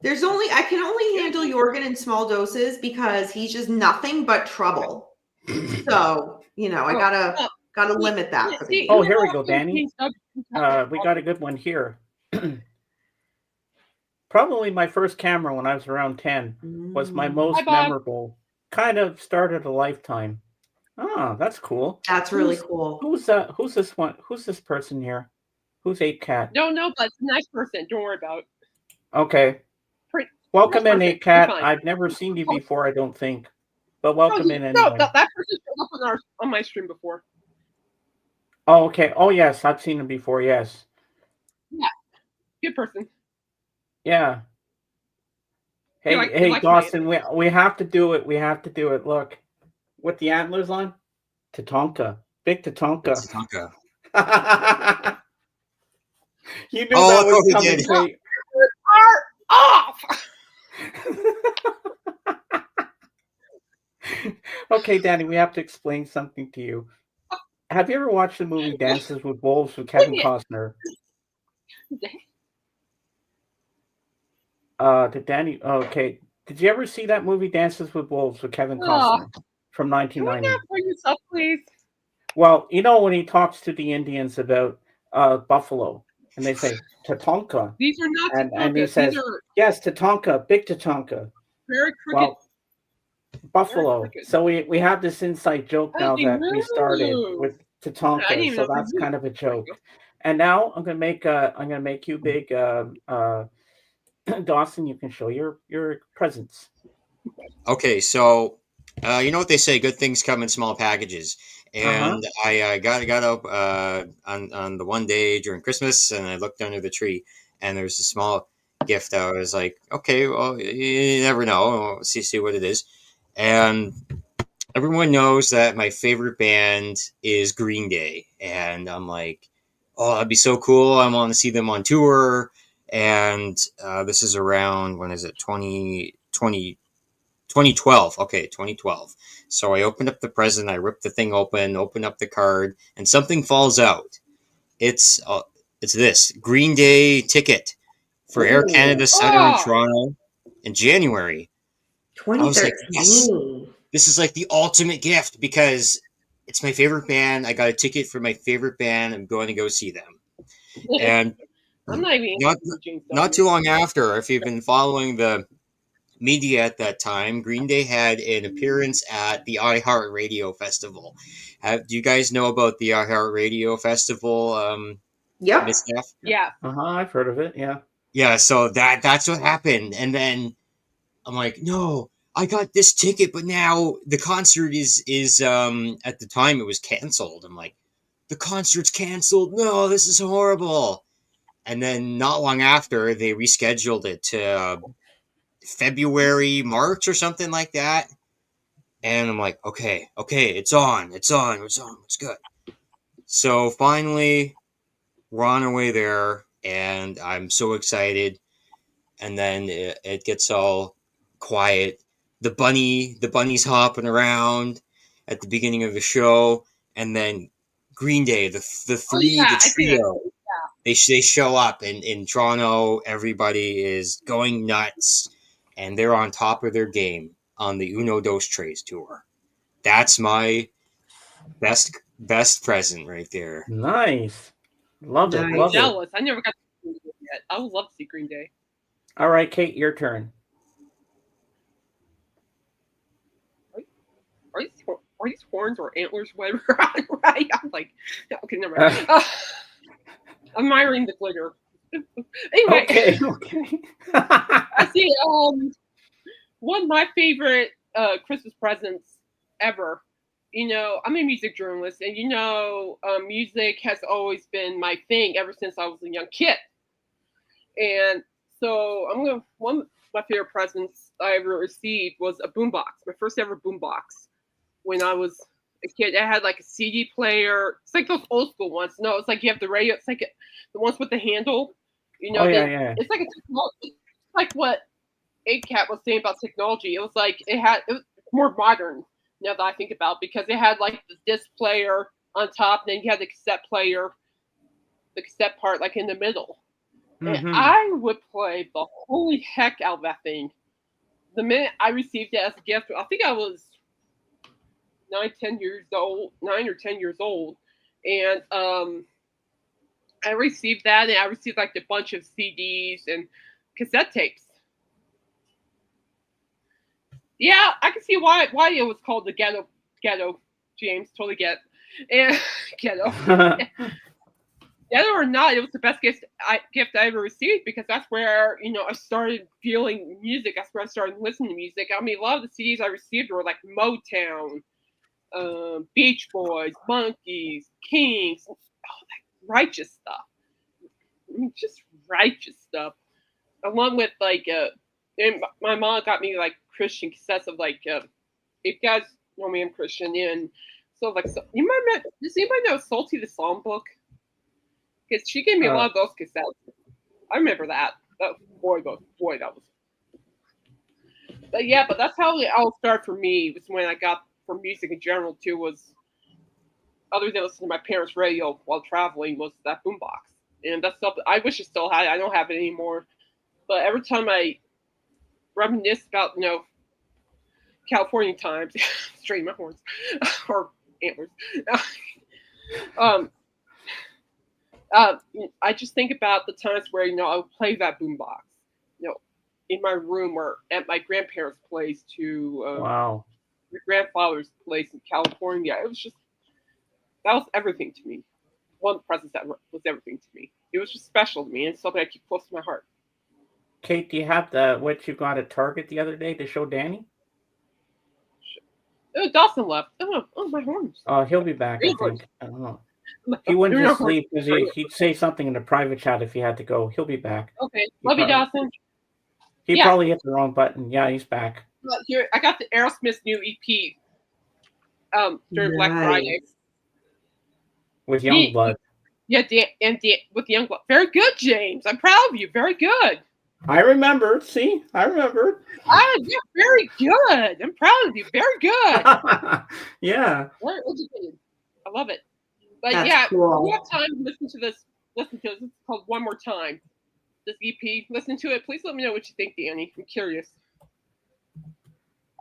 I can only handle Jorgen in small doses because he's just nothing but trouble. So, I gotta limit that. For the Oh, here we go, Dani. We got a good one here. Probably my first camera when I was around 10 was my most Hi, Bob. memorable. Kind of started a lifetime. Ah, that's cool. That's really cool. Who's this one? Who's this person here? Who's Ape Cat? No, but it's a nice person. Don't worry about it. Okay. Welcome in, Ape Cat. I've never seen you before, I don't think. But welcome in anyway. No, that person showed up on my stream before. Oh, okay. Oh, yes. I've seen him before, yes. Yeah. Good person. Yeah. Hey, Dawson, we have to do it. We have to do it. Look. With the antlers on? Tatanka. Big Tatanka. You knew that was coming, Kate. Are off! Okay, Dani, we have to explain something to you. Have you ever watched the movie Dances with Wolves with Kevin Costner? Okay. Did you ever see that movie Dances with Wolves with Kevin Costner from 1990? Can we not for yourself, please? Well, when he talks to the Indians about buffalo, and they say Tatanka. These are not Tatanka. And he says, yes, Tatanka, big Tatanka. Very crooked. Well, buffalo. So we have this inside joke now that we started with Tatanka, so that's kind of a joke. And now I'm gonna make you big, Dawson. You can show your presents. Okay, so you know what they say: good things come in small packages. And I got up on the one day during Christmas, and I looked under the tree, and there's a small gift. I was like, okay, well, you never know. We'll see what it is. And everyone knows that my favorite band is Green Day, and I'm like, oh, that'd be so cool. I want to see them on tour. And this is around, when is it? 2012. Okay, 2012. So I opened up the present, I ripped the thing open up the card, and something falls out. It's this Green Day ticket for Air Canada Center in Toronto in January. 2013. I was like, yes, this is like the ultimate gift because it's my favorite band. I got a ticket for my favorite band. I'm going to go see them. And I'm not even not too long after, if you've been following the media at that time, Green Day had an appearance at the iHeartRadio Festival. Do you guys know about the iHeartRadio Festival? Yep. Miss Neff? Yeah. I've heard of it. Yeah. Yeah. So that's what happened, and then I'm like, no, I got this ticket, but now the concert is at the time it was canceled. I'm like, the concert's canceled. No, this is horrible. And then not long after, they rescheduled it to February, March, or something like that. And I'm like, okay, it's on, it's good. So finally, we're on our way there, and I'm so excited. And then it gets all quiet. The bunny's hopping around at the beginning of the show, and then Green Day, the trio. They show up in Toronto. Everybody is going nuts, and they're on top of their game on the Uno Dos Tres tour. That's my best present right there. Nice. Love it. I'm jealous. I never got to see Green Day yet. I would love to see Green Day. All right, Kate, your turn. Are these horns or antlers? Whatever. Right? I'm like, okay, never mind. I'm admiring the glitter. Anyway, okay. I see. One of my favorite Christmas presents ever. I'm a music journalist, and music has always been my thing ever since I was a young kid. And so one of my favorite presents I ever received was a boombox, my first ever boombox. when I was a kid. It had like a CD player. It's like those old school ones. No, it's like you have the radio. It's like the ones with the handle. Oh, yeah. It's like it's like what ACAT was saying about technology. It was like it was more modern now that I think about, because it had like the disc player on top, and then you had the cassette player, the cassette part like in the middle. Mm-hmm. And I would play the holy heck out of that thing. The minute I received it as a gift, I think I was 9 or 10 years old, and I received that, and I received like a bunch of CDs and cassette tapes. Yeah, I can see why it was called the ghetto. James, totally get. And ghetto. Ghetto or not, it was the best gift I ever received, because that's where I started feeling music. That's where I started listening to music. I mean, a lot of the CDs I received were like Motown, Beach Boys, Monkees, Kings, all that righteous stuff. I mean, just righteous stuff. Along with like, and my mom got me like Christian cassettes of like, if you guys know me, I'm Christian, and so like, does anybody know Salty the Psalm Book? Because she gave me a lot of those cassettes. I remember that. Boy, that was. But yeah, but that's how it all started for me. Was when I got for music in general too. Was other than listening to my parents' radio while traveling, was that boombox, and that's stuff I wish I still had it. I don't have it anymore. But every time I reminisce about California times, straighten my horns or antlers. I just think about the times where I would play that boombox, in my room or at my grandparents' place Wow. My grandfather's place in California. It was just that was everything to me. One present that was everything to me. It was just special to me, and something I keep close to my heart. Kate, do you have what you got at Target the other day to show Danny? Oh, Dawson left. Oh, my horns. Oh, he'll be back, I think. I don't know. He wouldn't just leave because he'd say something in the private chat if he had to go. He'll be back. Okay. Love you, Dawson. He probably hit the wrong button. Yeah, he's back. Here, I got the Aerosmith new EP during Black Friday. With Youngblood. Yeah, with Youngblood. Very good, James. I'm proud of you. Very good. I remember. See? I remember. Yeah, very good. I'm proud of you. Very good. Yeah. Very educated. I love it. But That's cool. If you have time to listen to this. It's called One More Time. This EP. Listen to it. Please let me know what you think, Dani. I'm curious.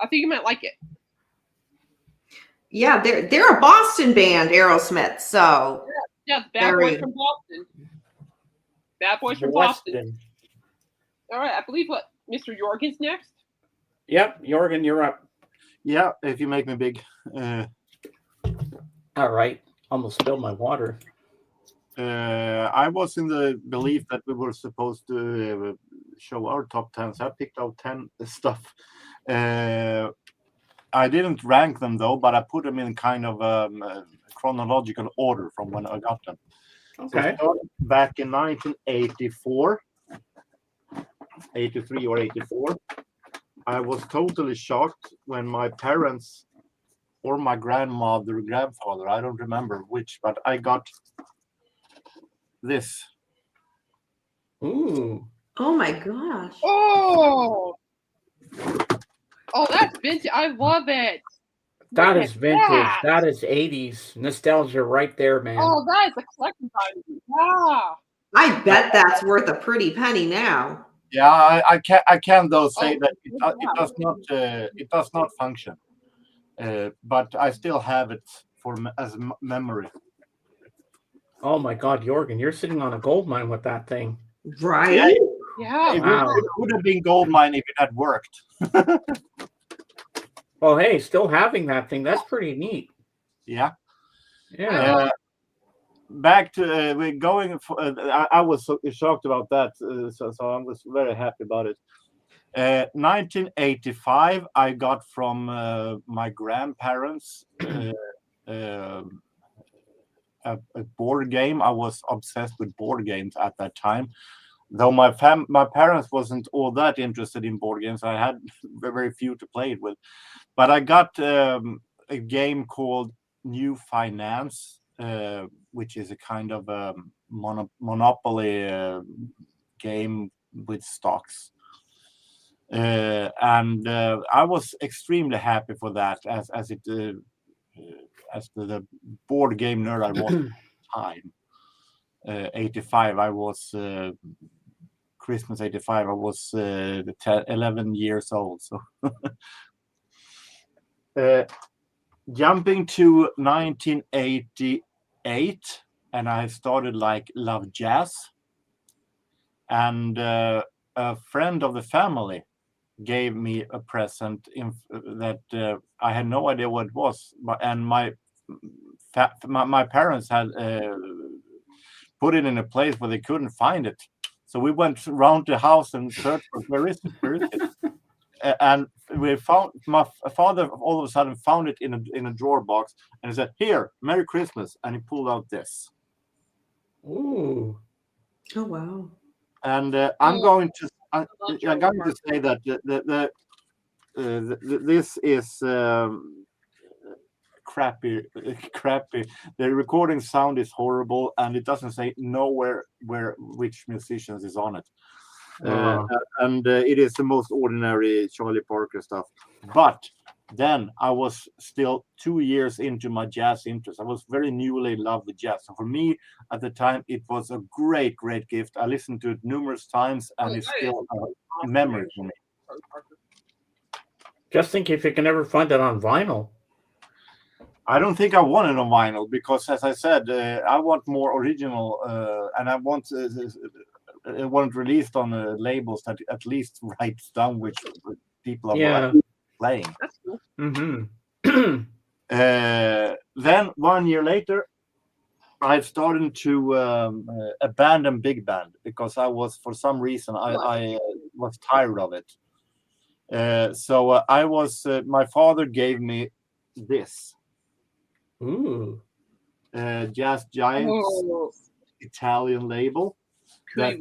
I think you might like it. Yeah, they're a Boston band, Aerosmith. So yeah, Bad Boys from Boston. Bad Boys from Boston. All right, I believe Mr. Jorgen's next. Yep, Jorgen, you're up. Yeah, if you make me big. All right, almost spilled my water. I was in the belief that we were supposed to show our top 10s. I picked out 10 stuff. I didn't rank them though, but I put them in kind of chronological order from when I got them. Okay. So back in 1984, 83 or 84, I was totally shocked when my parents or my grandfather, I don't remember which, but I got this. Ooh. Oh my gosh. Oh, that's vintage. I love it. That is vintage. That is 80s nostalgia right there, man. Oh, that is a collector's item. Yeah. I bet that's worth a pretty penny now. Yeah, I can though say that it does not function, but I still have it as memory. Oh my God, Jorgen, you're sitting on a gold mine with that thing. Right? Yeah. It would have been gold mine if it had worked. Well, hey, still having that thing, that's pretty neat. Yeah. Yeah. Back to we're going. I was so shocked about that, so I was very happy about it. 1985, I got from my grandparents a board game. I was obsessed with board games at that time. Though my parents wasn't all that interested in board games, I had very few to play it with. But I got a a game called New Finance, which is a kind of monopoly game with stocks. And I was extremely happy for that, as the board game nerd I was at the time. 85, I was Christmas 85. I was 11 years old. So jumping to 1988, and I started like love jazz, and a friend of the family gave me a present that I had no idea what it was, and my parents had put it in a place where they couldn't find it. So we went around the house and searched for where is it? And we found, my father all of a sudden found it in a drawer box, and he said, "Here, Merry Christmas," and he pulled out this. Ooh. Oh wow. And I'm going to say that this is crappy. The recording sound is horrible, and it doesn't say nowhere which musicians is on it. And it is the most ordinary Charlie Parker stuff. But then I was still 2 years into my jazz interest. I was very newly in love with jazz. So for me at the time, it was a great gift. I listened to it numerous times, and it's still a memory for me. Just think if you can ever find it on vinyl. I don't think I want it on vinyl because, as I said, I want more original, and I want it released on labels that at least writes down which people are playing. That's cool. Mm-hmm. Then 1 year later, I started to abandon big band because I was, for some reason, I was tired of it. So I was. My father gave me this. Ooh. Jazz Giants Italian label that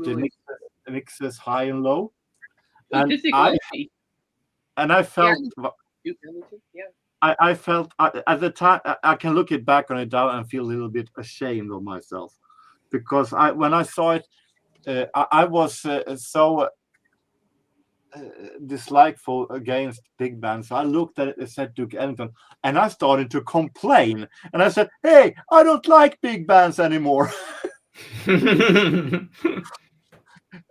mixes high and low. And I felt I felt at the time, I can look it back on it now and feel a little bit ashamed of myself, because when I saw it, I was so dislikeful against big bands. So I looked at it and said Duke Ellington, and I started to complain. And I said, "Hey, I don't like big bands anymore."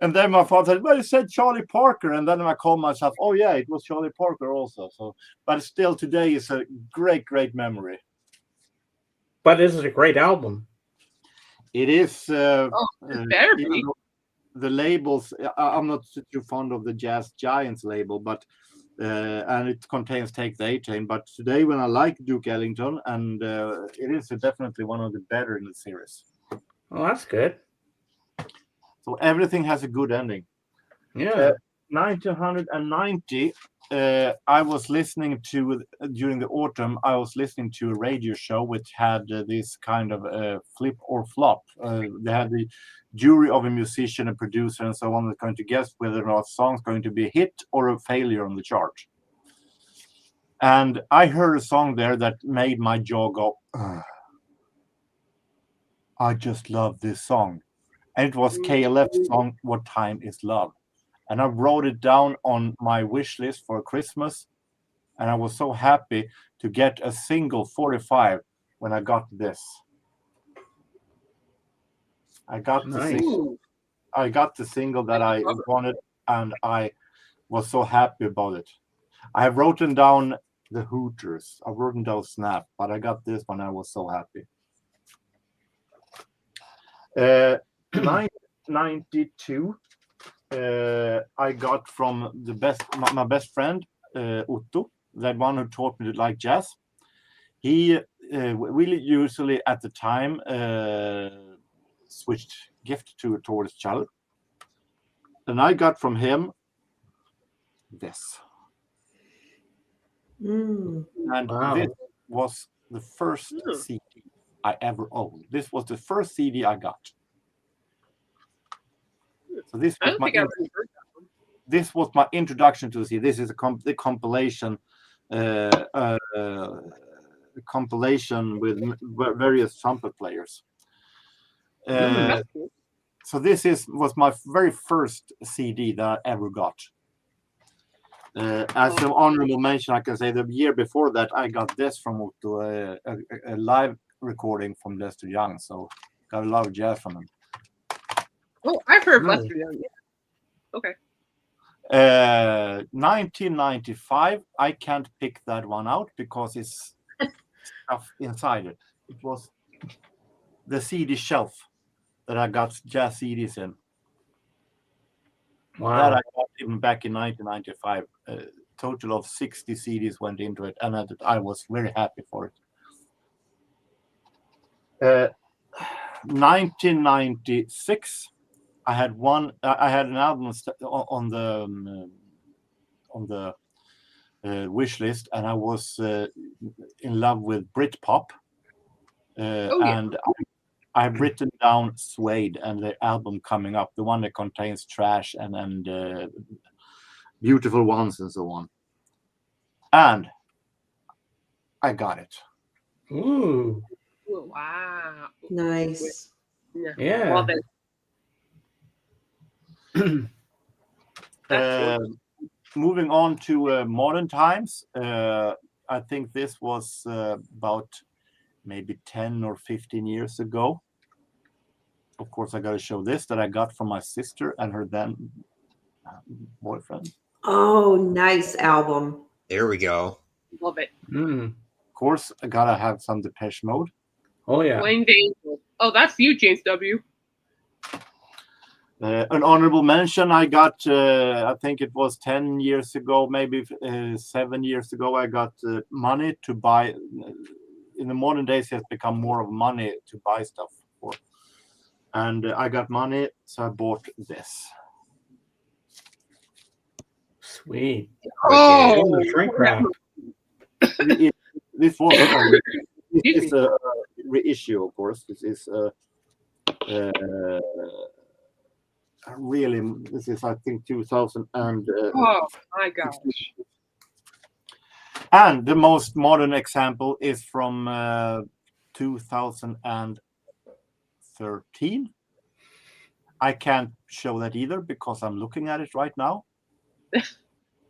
And then my father said, "Well, you said Charlie Parker." And then I called myself, "Oh yeah, it was Charlie Parker also." So, but still, today is a great memory. But this is a great album. It is. It better be. The labels, I'm not too fond of the Jazz Giants label, but and it contains Take the A-Train. But today, when I like Duke Ellington, and it is definitely one of the better in the series. Well, that's good. So everything has a good ending. Yeah. 1990, I was listening to, during the autumn, I was listening to a radio show which had this kind of flip or flop. They had the jury of a musician, a producer, and so on, that's going to guess whether or not a song's going to be a hit or a failure on the chart. And I heard a song there that made my jaw go, "Ugh. I just love this song." And it was KLF's song, "What Time Is Love." And I wrote it down on my wish list for Christmas. And I was so happy to get a single 45 when I got this. I got the single. I got the single that I wanted, and I was so happy about it. I have written down the Hooters. I've written down Snap, but I got this one. I was so happy. 1992. I got from my best friend Otto, that one who taught me to like jazz. He really usually at the time switched gift towards child, and I got from him this. And this was the first CD I ever owned. This was the first CD I got. So this was my introduction to the CD. This is the compilation compilation with various trumpet players. That's cool. So this was my very first CD that I ever got. As an honorable mention, I can say the year before that I got this from Otto, a live recording from Lester Young. So got a lot of jazz from him. Oh, I've heard Nice. Lester Young. Yeah. Okay. 1995. I can't pick that one out because it's stuff inside it. It was the CD shelf that I got jazz CDs in. That Wow. I got even back in 1995. A total of 60 CDs went into it, and I was very happy for it. 1996, I had an album on the wish list, and I was in love with Britpop, and I have written down Suede and the album coming up, the one that contains Trash and Beautiful Ones and so on. And I got it. Ooh. Oh, wow. Nice. Yeah. Love it. That's cool. Moving on to modern times, I think this was about maybe 10 or 15 years ago. Of course, I got to show this that I got from my sister and her then boyfriend. Oh, nice album. There we go. Love it. Mm. Of course, I gotta have some Depeche Mode. Oh yeah. Wayne Angel. Oh, that's you, James W. An honorable mention I got, I think it was 10 years ago, maybe 7 years ago, I got money to buy. In the modern days, it has become more of money to buy stuff for. And I got money, so I bought this. Sweet. Oh, the shrink wrap. This was this is a reissue, of course. This is really, this is I think 2000 and. Oh my gosh. And the most modern example is from 2013. I can't show that either because I'm looking at it right now.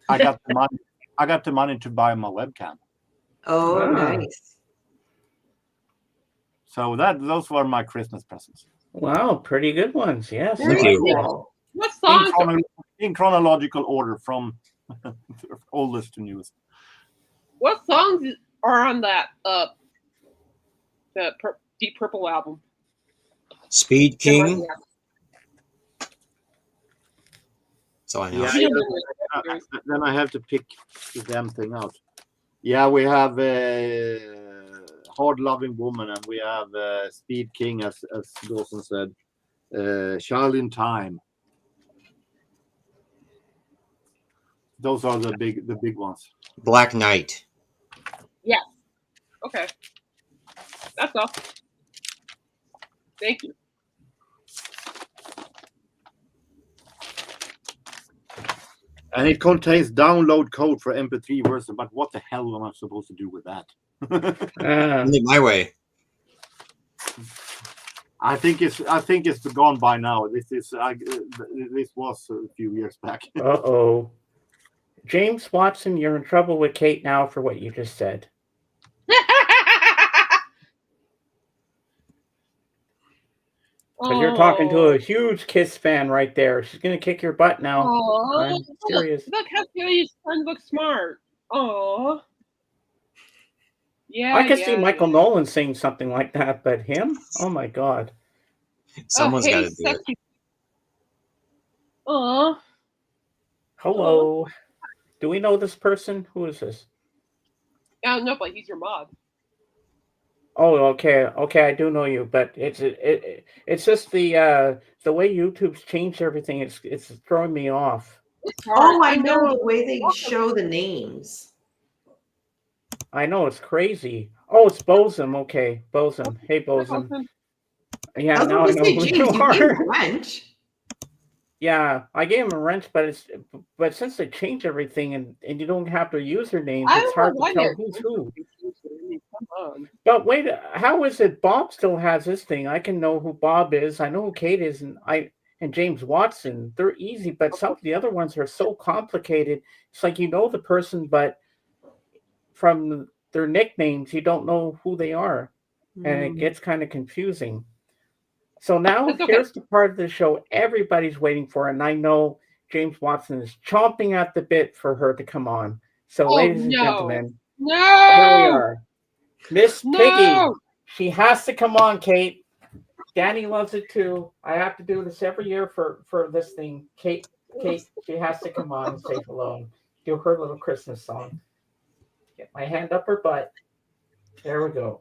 I got the money. I got the money to buy my webcam. Oh, Wow. nice. So those were my Christmas presents. Wow, pretty good ones. Yes. I Thank like you. that. Cool. What songs? In chronological order from oldest to newest. What songs are on that Deep Purple album? Speed King. That's all I know. Yeah, then I have to pick the damn thing out. Yeah, we have a Hard Loving Woman, and we have Speed King, as Dawson said. Child in Time. Those are the big ones. Black Knight. Yes. Okay. That's all. Thank you. And it contains download code for MP3 version, but what the hell am I supposed to do with that? Send it my way. I think it's gone by now. This was a few years back. Uh-oh. James Watson, you're in trouble with Kate now for what you just said. Because you're talking to a huge Kiss fan right there. She's going to kick your butt now. I'm serious. Look how your son looks smart. Oh. Yeah. I could see Michael Nolan saying something like that, but him? Oh my God. Someone's got to do it. Oh. Hello. Do we know this person? Who is this? I don't know, but he's your mod. Oh, okay. Okay, I do know you, but it's just the way YouTube's changed everything. It's throwing me off. Oh, I know the way they show the names. I know, it's crazy. Oh, it's Bosom. Okay, Bosom. Hey, Bosom. Yeah, I was now I going know to say, who James, you you gave are. him a wrench. Yeah, I gave him a wrench, but since they changed everything and you don't have their usernames, it's hard to tell who's who. on. But wait, how is it Bob still has this thing? I can know who Bob is. I know who Kate is, and James Watson. They're easy, but some of the other ones are so complicated. It's like you know the person, but from their nicknames, you don't know who they are, and it gets kind of confusing. So now It's okay. here's the part of the show everybody's waiting for, and I know James Watson is chomping at the bit for her to come on. So, Oh, ladies and no. gentlemen, here we No! are. Miss Piggy. No! She has to come on, Kate. Danny loves it too. I have to do this every year for this thing. Kate, she has to come on and say hello and do her little Christmas song. Get my hand up her butt. There we go.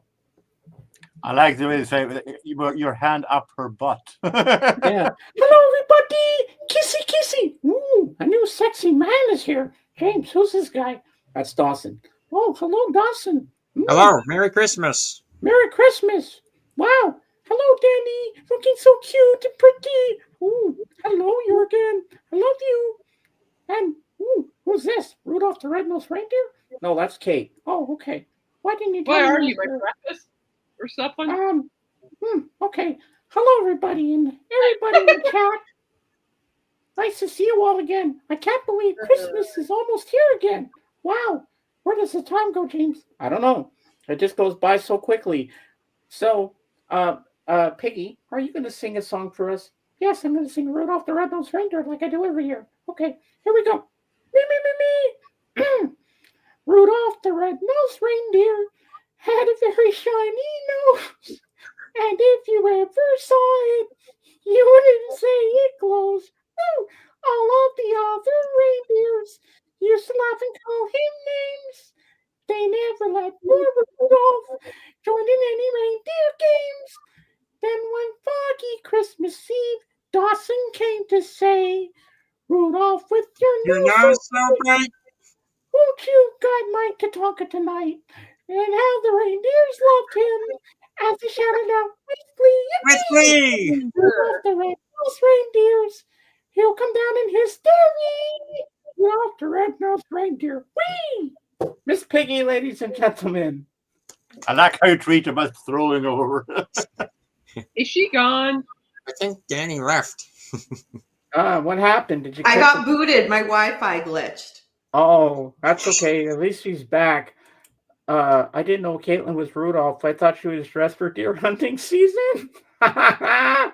I like the way you say your hand up her butt. Yeah. Hello, everybody. Kissy, kissy. Ooh, a new sexy man is here. James, who's this guy? That's Dawson. Oh, hello, Dawson. Hello, Merry Christmas. Merry Christmas. Wow. Hello, Danny. Looking so cute and pretty. Ooh, hello, Jurgen. I love you. And, ooh, who's this? Rudolph the Red-Nosed Reindeer? No, that's Kate. Oh, okay. Why didn't you tell Where me? are you, my breakfast? Or something? Okay. Hello, everybody, and everybody in the chat. Nice to see you all again. I can't believe Christmas is almost here again. Wow. Where does the time go, James? I don't know. It just goes by so quickly. So, Piggy, are you going to sing a song for us? Yes, I'm going to sing Rudolph the Red-Nosed Reindeer like I do every year. Okay, here we go. Me. Rudolph the Red-Nosed Reindeer had a very shiny nose. And if you ever saw it, you wouldn't say it glows. Oh, all of the other reindeers used to laugh and call him names. They never let poor Rudolph join in any reindeer games. Then one foggy Christmas Eve, Dawson came to say, Rudolph, with your Your nose nose so so bright, bright. won't you guide Mike to Tonka tonight? And how the reindeers loved him as he shouted out, With Yippee! glee. Rudolph the Red-Nosed Reindeers. He'll come down in history. Rudolph the Red-Nosed Reindeer. Whee! Miss Piggy, ladies and gentlemen. I like how you treat him as throwing over. Is she gone? I think Danny left. What happened? Did you? I got booted. My Wi-Fi glitched. Oh, that's okay. At least she's back. I didn't know Caitlin was Rudolph. I thought she was dressed for deer hunting season. Rabbit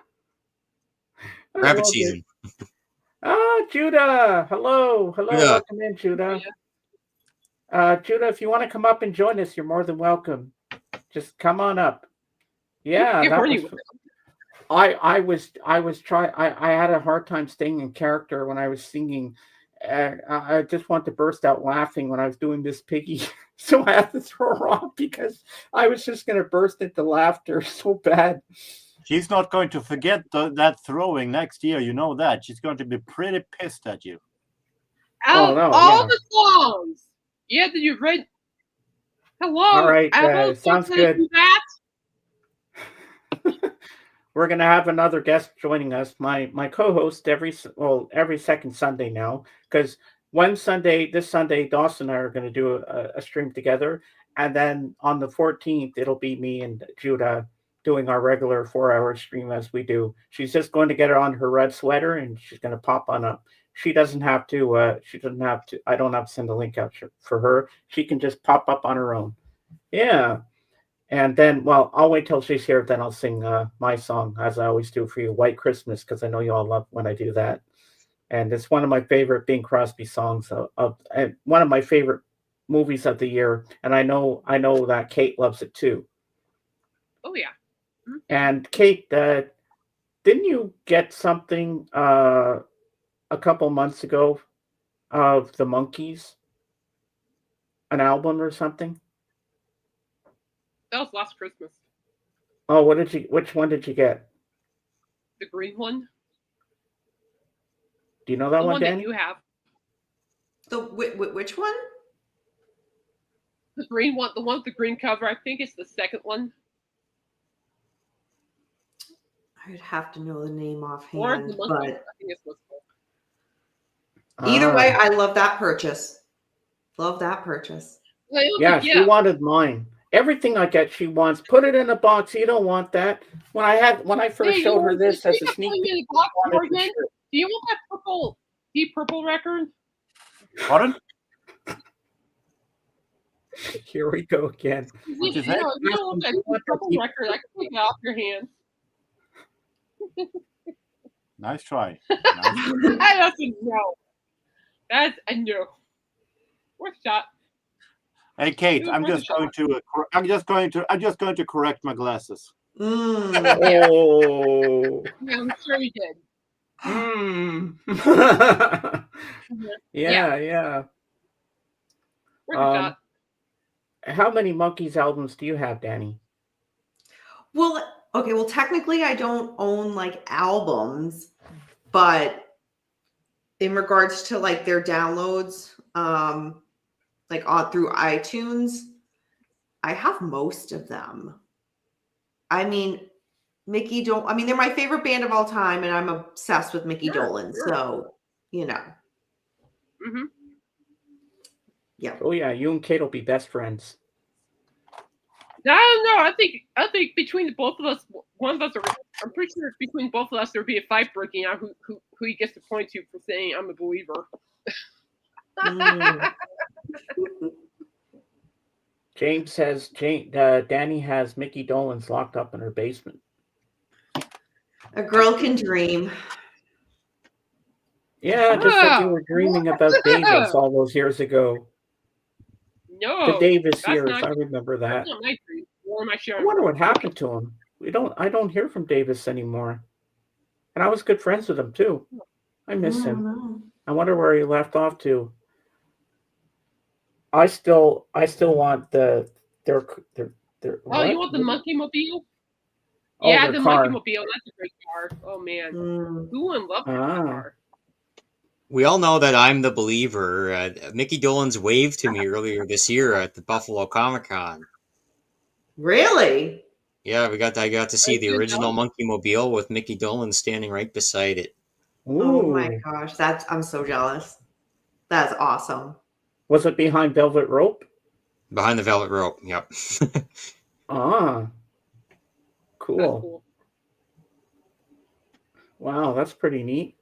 season. Judah. Hello. Judah. Welcome in, Judah. Judah, if you want to come up and join us, you're more than welcome. Just come on up. Yeah, that was. I was trying. I had a hard time staying in character when I was singing. I just want to burst out laughing when I was doing Miss Piggy, so I had to throw her off because I was just going to burst into laughter so bad. She's not going to forget that throwing next year. You know that. She's going to be pretty pissed at you. Out the songs. Yeah, did you read? Hello. All right, sounds good. That? We're gonna have another guest joining us. My co-host every second Sunday now, because this Sunday, Dawson and I are going to do a stream together, and then on the 14th it'll be me and Judah doing our regular 4-hour stream as we do. She's just going to get on her red sweater and she's going to pop on up. She doesn't have to. She doesn't have to. I don't have to send a link out for her. She can just pop up on her own. Yeah. And then, well, I'll wait till she's here. Then I'll sing my song, as I always do for you, White Christmas, because I know you all love when I do that. And it's one of my favorite Bing Crosby songs and one of my favorite movies of the year. And I know that Kate loves it too. Oh yeah. Mm-hmm. And Kate, didn't you get something a couple months ago of the Monkees, an album or something? That was last Christmas. Oh, which one did you get? The green one. Do you know that one, Danny? That you have. The which one? The green one, the one with the green cover. I think it's the second one. I would have to know the name offhand. Or the monkey. But I think it's what's called. Either way, I love that purchase. Love that purchase. Yeah, she wanted mine. Everything I get, she wants. Put it in a box. You don't want that. When I first Hey, showed her you this as a keep sneak putting peek, me in a box, I wanted to Morgan. share. Do you want that deep purple record? Pardon? Here we go again. What'd you You say? know, if you don't want that deep purple record, I can take it off your hands. Nice try. Nice try. That's a no. That's a no. Worth a shot. Hey, Kate, It I'm was just going to correct my glasses. Mm. Oh. Yeah, I'm sure you did. Yeah. Worth a shot. How many Monkeys albums do you have, Danny? Well, okay. Well, technically, I don't own like albums, but in regards to like their downloads, like on through iTunes, I have most of them. I mean, they're my favorite band of all time, and I'm obsessed with Mickey Dolenz. Sure. So, you know. Mm-hmm. Yeah. Oh yeah, you and Kate will be best friends. I don't know. I think between both of us, one of us I'm pretty sure between both of us there would be a fight breaking out who he gets to point to for saying I'm a believer. James says Danny has Mickey Dolenz locked up in her basement. A girl can dream. Yeah, just like you were dreaming about Davis all those years ago. No, The Davis that's years, not- I remember that. That's not my dream. Or my I wonder what happened to him. I don't hear from Davis anymore. And I was good friends with him too. I miss him. know. I wonder where he left off to. I still want their Oh, you want the Monkey Mobile? Oh, Yeah, their the car. Monkey Mobile. That's a great car. Oh man, Mm. who wouldn't love that car? We all know that I'm the believer. Mickey Dolenz waved to me earlier this year at the Buffalo Comic Con. Really? Yeah, I got to see the Good original job. Monkey Mobile with Mickey Dolenz standing right beside it. Oh my Ooh. gosh, I'm so jealous. That's awesome. Was it behind Velvet Rope? Behind the velvet rope. Yep. Ah. That's Cool. cool. Wow, that's pretty neat.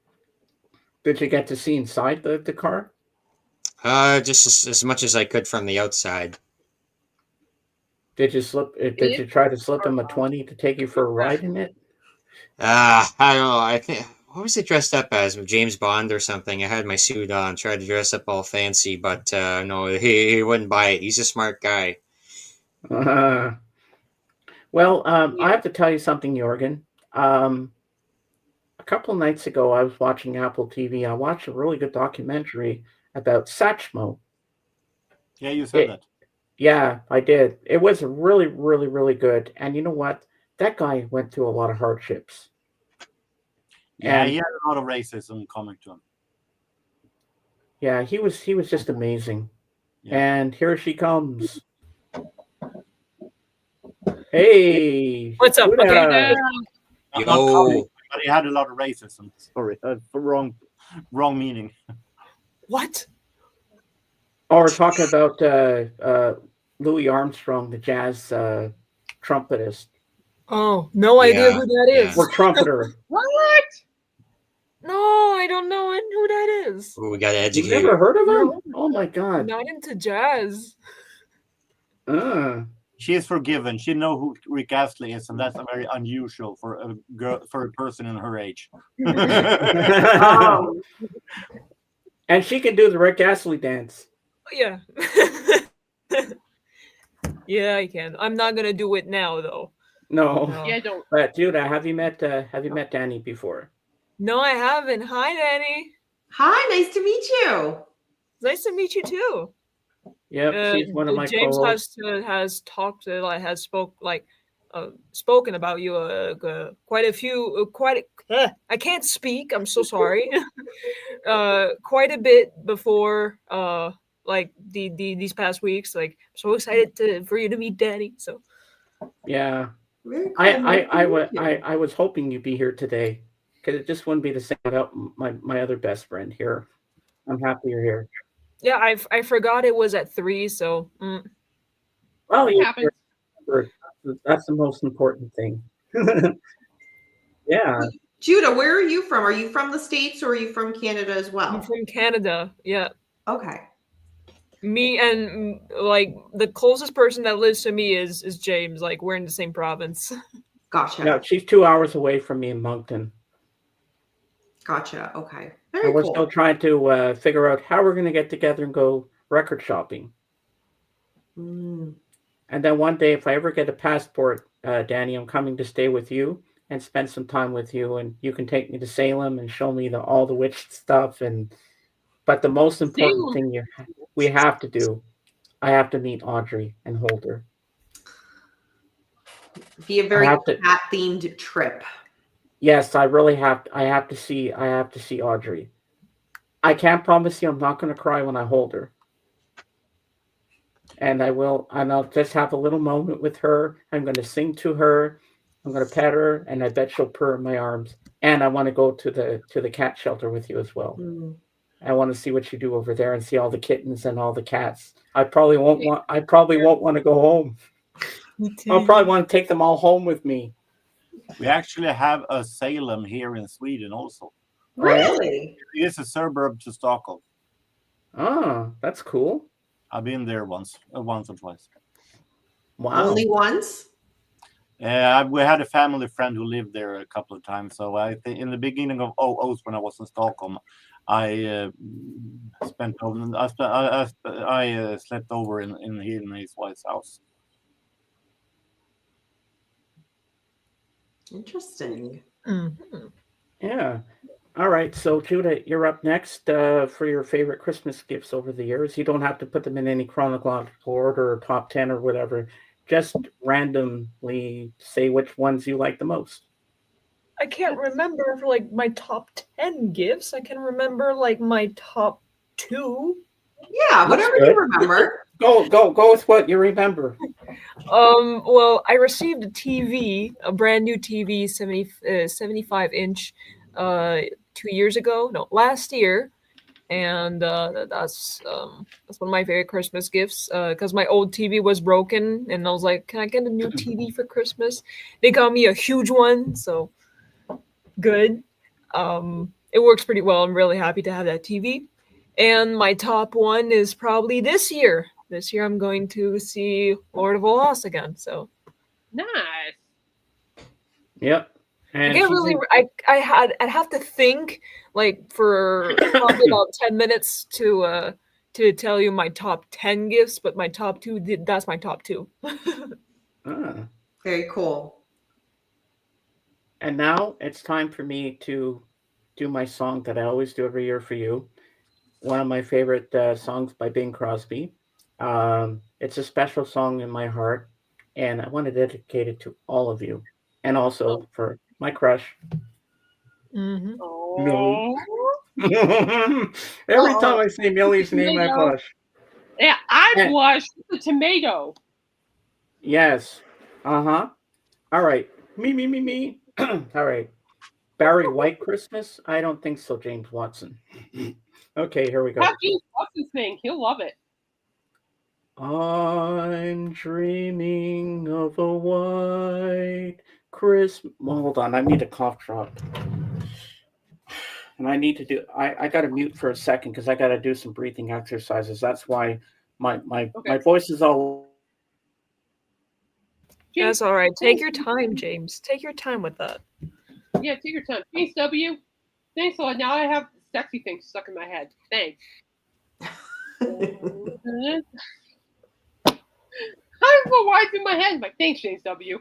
Did you get to see inside the car? Just as much as I could from the outside. Did you try to slip him a 20 to take you for a ride in it? I don't know. I think what was it dressed up as? James Bond or something? I had my suit on, tried to dress up all fancy, but no, he wouldn't buy it. He's a smart guy. Well, I have to tell you something, Jorgen. A couple of nights ago, I was watching Apple TV. I watched a really good documentary about Satchmo. Yeah, you said that. Yeah, I did. It was really, really, really good. And you know what? That guy went through a lot of hardships. Yeah, And he had a lot of racism coming to him. yeah, he was just amazing. Yeah. And here she comes. Hey, What's up? Buddha. Okay. Not Yo. coming, but he had a lot of racism. Sorry, wrong meaning. What? Oh, we're talking about Louis Armstrong, the jazz trumpetist Oh, no idea who that yeah. is. or trumpeter. What? No, I don't know who that is. Ooh, we got to You've educate. never heard of him? No. Oh my God! Not into jazz. She is forgiven. She knows who Rick Astley is, and that's very unusual for a girl, for a person in her age. Oh, And she can do the Rick Astley dance. Yeah. Yeah, I can. I'm not gonna do it now though. No, No. Yeah, don't. but Judah, have you met Danny before? No, I haven't. Hi, Danny. hi, nice to meet you. Nice to meet you too. Yep, she's one of my James co-hosts. has talked spoken about you quite a few I can't speak. I'm so sorry. Quite a bit before like these past weeks. Like I'm so excited for you to meet Danny. So Yeah, Very cool. Nice to meet you. I was hoping you'd be here today because it just wouldn't be the same without my other best friend here. I'm happy you're here. yeah, I forgot it was at 3. So Oh, It yeah, happens. comfort. That's the most important thing. Yeah. Judah, where are you from? Are you from the States or are you from Canada as I'm well? from Canada. Yeah. Okay. Me and like the closest person that lives to me is James. Like we're in the same province. Gotcha. No, she's 2 hours away from me in Moncton. Gotcha. Okay. And Very we're cool. still trying to figure out how we're going to get together and go record shopping. Mm. And then one day, if I ever get a passport, Danny, I'm coming to stay with you and spend some time with you, and you can take me to Salem and show me all the witch stuff. But the most important Salem. thing we have to do, I have to meet Audrey and hold her. Be a very have to- cat themed trip. Yes, I really have. I have to see Audrey. I can't promise you I'm not going to cry when I hold her. And I will, and I'll just have a little moment with her. I'm going to sing to her. I'm going to pet her, and I bet she'll purr in my arms. And I want to go to the cat shelter with you as well. Mm. I want to see what you do over there and see all the kittens and all the cats. I probably won't want to go home. I'll probably want to take them all home with me. We actually have a Salem here in Sweden also. Really? It is a suburb to Stockholm. Ah, that's cool. I've been there once or twice. Wow. Only once? We had a family friend who lived there a couple of times. So I think in the beginning of 2000s when I was in Stockholm, I slept over in his wife's house. Interesting. Mhm. Yeah. All right. So, Judah, you're up next for your favorite Christmas gifts over the years. You don't have to put them in any chronological order or top 10 or whatever. Just randomly say which ones you like the most. I can't remember like my top 10 gifts. I can remember like my top 2. Yeah, whatever good. you remember. Go with what you remember. Well, I received a TV, a brand new TV, 75-inch, 2 years ago. No, last year, and that's one of my favorite Christmas gifts. Because my old TV was broken, and I was like, "Can I get a new TV for Christmas?" They got me a huge one, so good. It works pretty well. I'm really happy to have that TV. And my top one is probably this year. This year I'm going to see Lord of the Lost again. So Nice. Yep. I And can't she's really. in- I'd have to think like for probably about 10 minutes to tell you my top 10 gifts, but my top 2. That's my top 2. Ah. Very cool. And now it's time for me to do my song that I always do every year for you. One of my favorite songs by Bing Crosby. It's a special song in my heart, and I want to dedicate it to all of you, and also for my crush, Mm-hmm. Millie. Oh. Every time I say Millie's name, I Tomato. blush. Yeah, I And- blush with the tomato. Yes. Uh-huh. All right. Me. All right. Barry White Christmas? I don't think so, James Watson. Okay, here we go. How do you love this thing? He'll love it. I'm dreaming of a white Christmas. Well, hold on. I need a cough drop. And I need to do, I got to mute for a second because I got to do some breathing exercises. That's why my voice is all. That's all right. Take your time, James. Take your time with that. Yeah, take your time. Thanks, W. Thanks a lot. Now I have sexy things stuck in my head. Thanks. I don't know why it's in my head. I'm like, thanks, James W.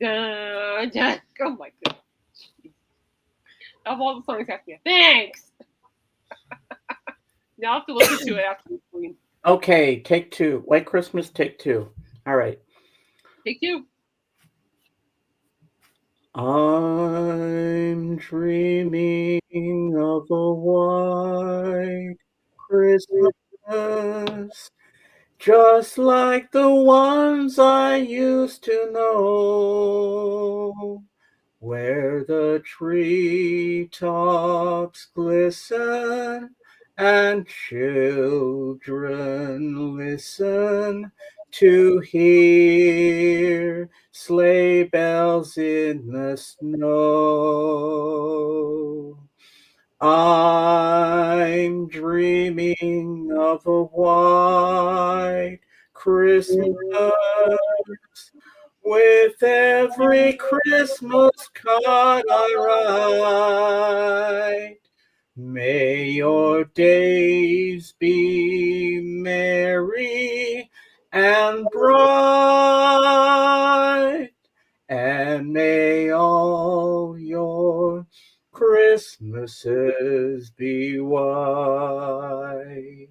Oh my god. Of all the songs, have to be thanks. Now I have to listen to it after the screen. Okay, take 2. White Christmas, take 2. All right. Take 2. I'm dreaming of a white Christmas, just like the ones I used to know, where the treetops glisten and children listen to hear sleigh bells in the snow. I'm dreaming of a white Christmas with every Christmas card I write. May your days be merry and bright, and may all your Christmases be white.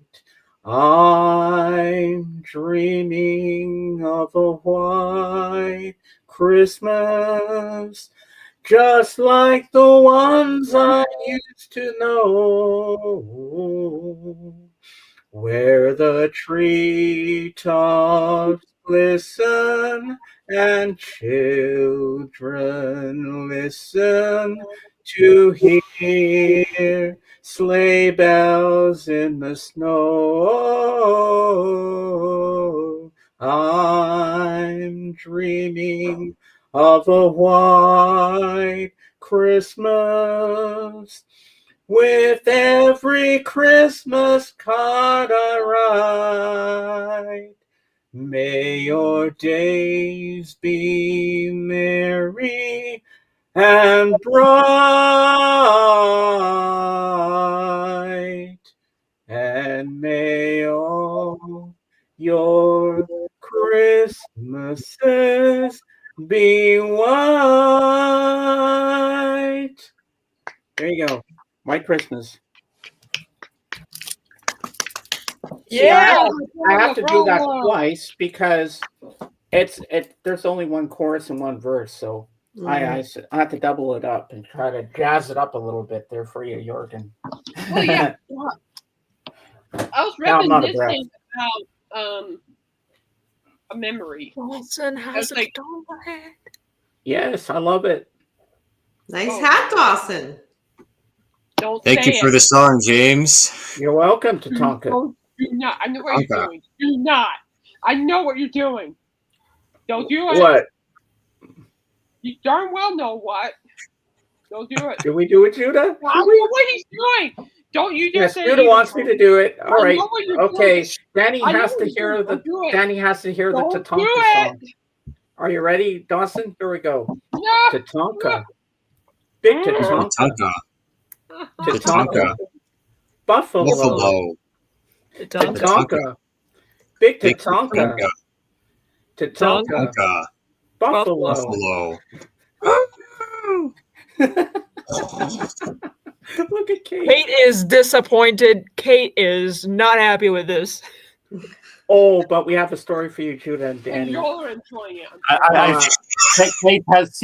I'm dreaming of a white Christmas, just like the ones I used to know, where the treetops glisten and children listen to hear sleigh bells in the snow. I'm dreaming of a white Christmas with every Christmas card I write. May your days be merry and bright, and may all your Christmases be white. There you go. White Christmas. See, I have to do that twice because there's only one chorus and one verse, so I have to double it up and try to jazz it up a little bit there for you, Jorgen. Well, yeah. I was reminiscing about a memory. Dawson has a like, head. Yes, I love it. Nice hat, Dawson. Don't Thank you for the song, James. You're welcome, Tatanka. Do not. I know what you're doing. Do not. I know what you're doing. Don't do it. What? You darn well know what. Don't do it. Do we do it, Judah? I know what he's doing. Don't you just say Judah wants me to do it. All right. Okay. Danny has to hear the Tatanka song. Are you ready, Dawson? Here we go. No. Tatanka. Big Tatanka. Tatanka. Buffalo. Tatanka. Big Tatanka. Tatanka. Buffalo. Look at Kate. Kate is disappointed. Kate is not happy with this. Oh, but we have a story for you, Judah and Danny. You're enjoying it. Kate has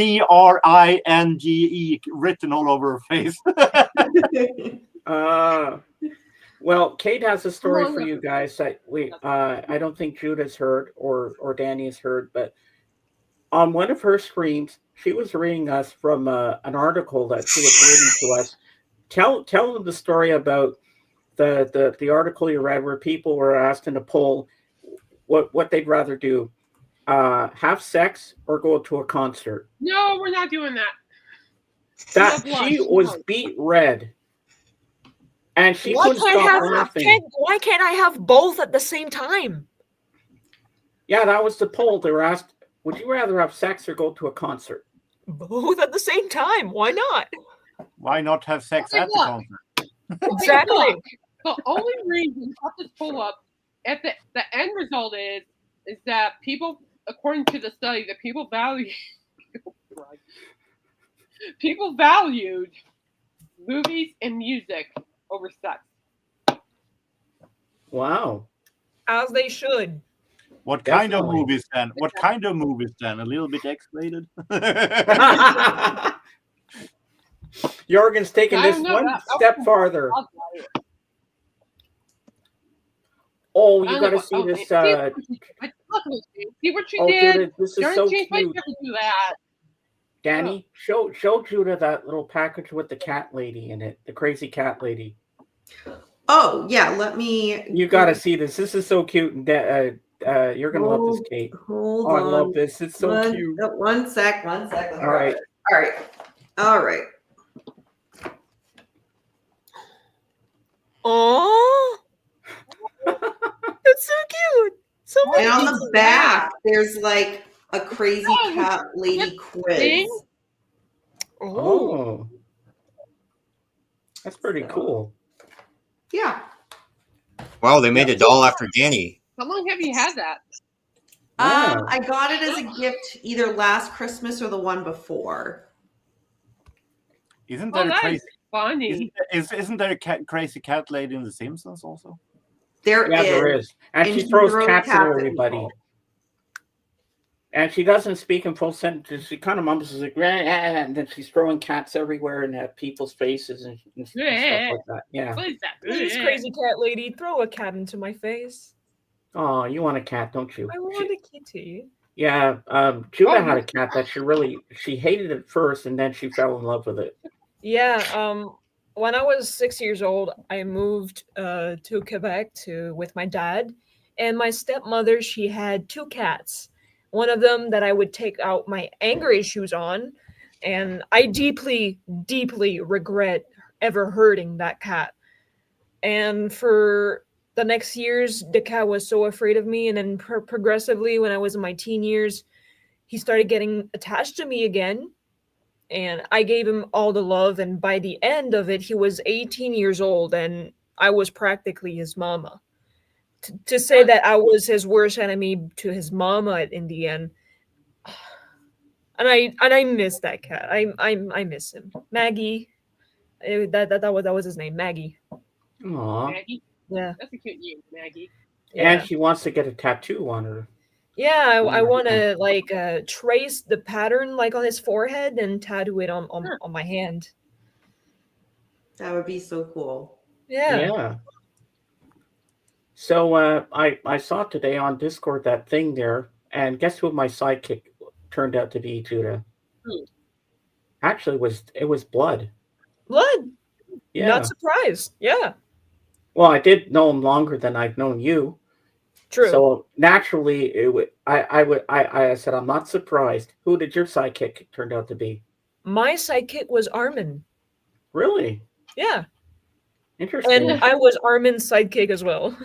CRINGE written all over her face. Well, Kate has a story for you guys that I don't think Judah's heard or Danny's heard, but on one of her screens, she was reading us from an article that she was reading to us. Tell them the story about the article you read where people were asked in a poll what they'd rather do, have sex or go to a concert. No, we're not doing that. That she was beat red. And she couldn't stop laughing. Why can't I have both at the same time? Yeah, that was the poll. They were asked, would you rather have sex or go to a concert? Both at the same time. Why not? Why not have sex at the concert? Exactly. The only reason I have this pull up at the end result is that people, according to the study, that people valued movies and music over sex. Wow. As they should. What kind of movies then? What kind of movies then? A little bit X-rated? Jorgen's taking this one step farther. Oh, you got to see this. See what you did? Judah, this is so cute. Do that. Danny, show Judah that little package with the cat lady in it, the crazy cat lady. Oh, yeah, let me... You got to see this. This is so cute. And You're gonna love this, Kate. Hold Oh, I on. love this. It's so cute. One sec. Let's All right. All right. All right. Oh, that's so cute. So And on much. the back, there's like a crazy Oh, cat lady quiz. thing? Oh, Oh, that's pretty cool. Yeah. Wow, they made a doll after Dani. How long have you had that? Wow. I got it as a gift either last Christmas or the one before. Isn't Oh, there a that crazy? is funny. Isn't there a crazy cat lady in The Simpsons also? There Yeah, there is. is. And And she she throws throws cats at cats at everybody. people. And she doesn't speak in full sentences. She kind of mumbles like, "Rah," and then she's throwing cats everywhere and at people's faces and stuff like that. Yeah. What is that? please, crazy cat lady, throw a cat into my face. Oh, you want a cat, don't you? I want a kitty. Yeah. Judah Oh, had a cat that she hated at first, and then she fell in love with it. Yeah. When I was 6 years old, I moved to Quebec with my dad, and my stepmother. She had two cats. One of them that I would take out my anger issues on, and I deeply, deeply regret ever hurting that cat. And for the next years, the cat was so afraid of me, and then progressively, when I was in my teen years, he started getting attached to me again, and I gave him all the love. And by the end of it, he was 18 years old, and I was practically his mama. To say that I was his worst enemy to his mama in the end, and I miss that cat. I miss him. Maggie, that was his name, Maggie. Aw. Maggie? Yeah, That's a cute name, Maggie. yeah. And she wants to get a tattoo on her. Yeah, I Yeah. want to like trace the pattern like on his forehead and tattoo it on my hand. That would be so cool. Yeah. Yeah. So I saw today on Discord that thing there, and guess who my sidekick turned out to be, Judah? Who? Actually, it was Blood. Blood. Yeah. Not surprised. Yeah. Well, I did know him longer than I've known you. True. So naturally, I said I'm not surprised. Who did your sidekick turn out to be? My sidekick was Armin. Really Yeah. interesting. And I was Armin's sidekick as well.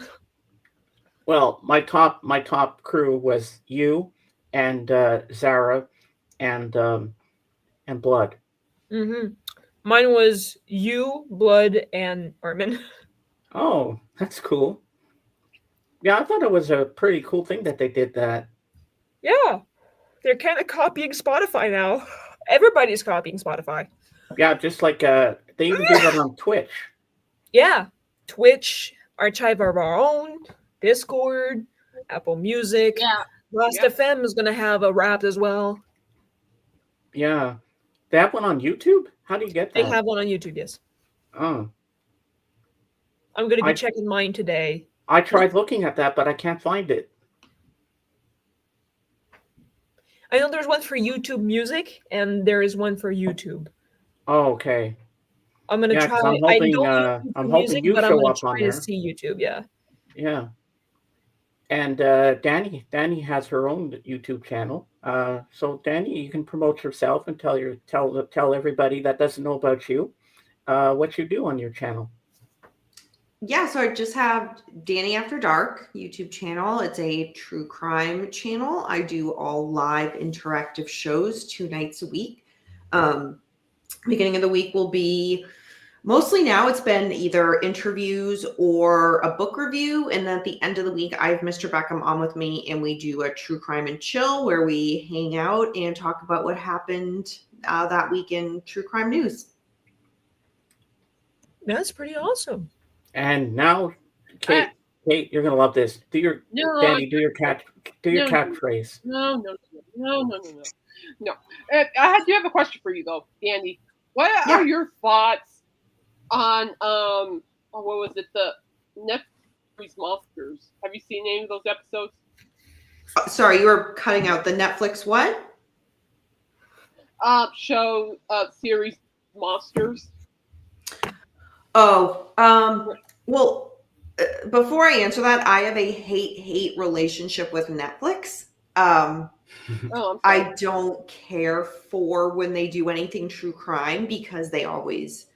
Well, my top crew was you and Zara and Blood. Mm-hmm. Mine was you, Blood, and Armin. Oh, that's cool. Yeah, I thought it was a pretty cool thing that they did that. Yeah. They're kind of copying Spotify now. Everybody's copying Spotify. Yeah, just like they even do that on Twitch. Yeah. Twitch, Archive of Our Own, Discord, Apple Music. Yeah. Last Yeah. FM is going to have a rap as well. Yeah, they have one on YouTube. How do you get They that? have one on YouTube, yes. Oh, I'm going to be I- checking mine today. I tried looking at that, but I can't find it. I know there's one for YouTube Music, and there is one for YouTube. Oh, okay. I'm going to Yeah, try. 'cause I'm I hoping, don't use I'm YouTube hoping Music, you but I'm show going up to on try to there. see YouTube, yeah. Yeah. And Dani has her own YouTube channel. So Dani, you can promote yourself and tell everybody that doesn't know about you what you do on your channel. Yeah, so I just have Dani After Dark YouTube channel. It's a true crime channel. I do all live interactive shows 2 nights a week. Beginning of the week will be mostly now it's been either interviews or a book review. And then at the end of the week, I have Mr. Beckham on with me and we do a true crime and chill where we hang out and talk about what happened that week in true crime news. That's pretty awesome. And now, Kate, you're gonna love this. Dani, do your catchphrase. No. I do have a question for you though, Dani. What are your thoughts on what was it, the Netflix Monsters? Have you seen any of those episodes? Sorry, you were cutting out the Netflix what? Show series Monsters. Oh, well, before I answer that, I have a hate relationship with Netflix. Oh, I'm sorry. I don't care for when they do anything true crime because they always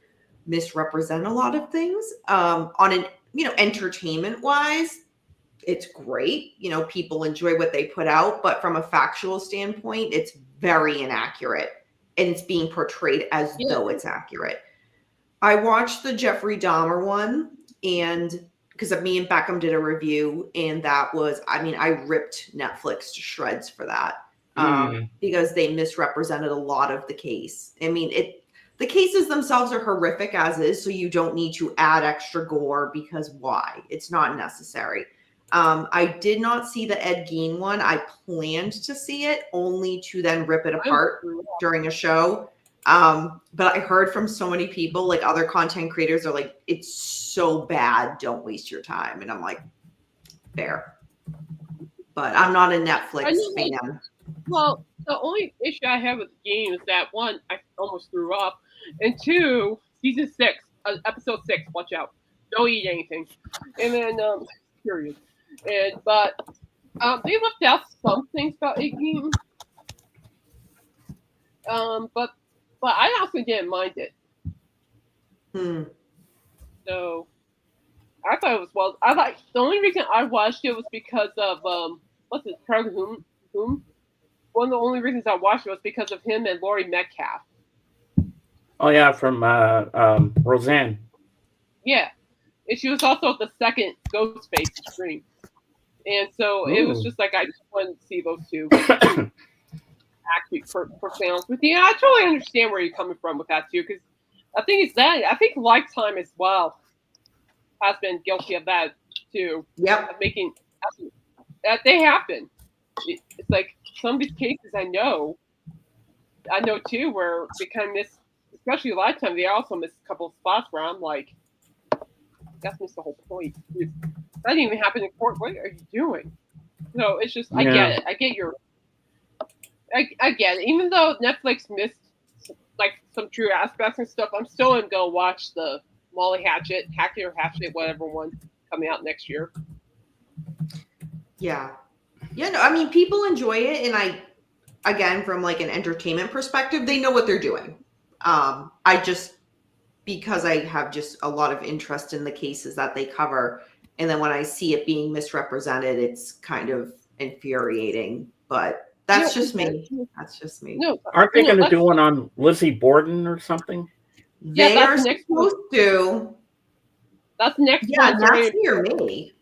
misrepresent a lot of things. On an entertainment wise, it's great. People enjoy what they put out, but from a factual standpoint, it's very inaccurate and it's being portrayed as though it's accurate. I watched the Jeffrey Dahmer one, and because me and Beckham did a review, and that was, I ripped Netflix to shreds for that because they misrepresented a lot of the case. The cases themselves are horrific as is, so you don't need to add extra gore because why? It's not necessary. I did not see the Ed Gein one. I planned to see it only to then rip it apart during a show. But I heard from so many people, like other content creators are like, it's so bad, don't waste your time. And I'm like, fair. But I'm not a Netflix fan. Well, the only issue I have with the game is that one, I almost threw up, and two, season 6, episode 6, watch out, don't eat anything, and then period. But they left out some things about a game, but I also didn't mind it. So I thought it was well. The only reason I watched it was because of what's his Craig whom. One of the only reasons I watched it was because of him and Laurie Metcalf. Oh yeah, from Roseanne. Yeah, and she was also the second Ghostface stream, and so it was just like I just wanted to see those two. Actually, for honest with you, I totally understand where you're coming from with that too, because I think Lifetime as well has been guilty of that too. Yep. Of making that they happen. It's like some of these cases I know too, where they kind of miss, especially Lifetime. They also miss a couple of spots where I'm like, that's missed the whole point. That didn't even happen in court. What are you doing? So it's just, I get it. I get your. I get it. Even though Netflix missed like some true aspects and stuff, I'm still gonna go watch the Molly Hatchet, whatever one coming out next year. Yeah. Yeah, no, people enjoy it, and again, from like an entertainment perspective, they know what they're doing. Because I have just a lot of interest in the cases that they cover, and then when I see it being misrepresented, it's kind of infuriating. But that's just me. That's just me. No, aren't they going to do one on Lizzie Borden or something? They are supposed to. That's next. Yeah, that's near me.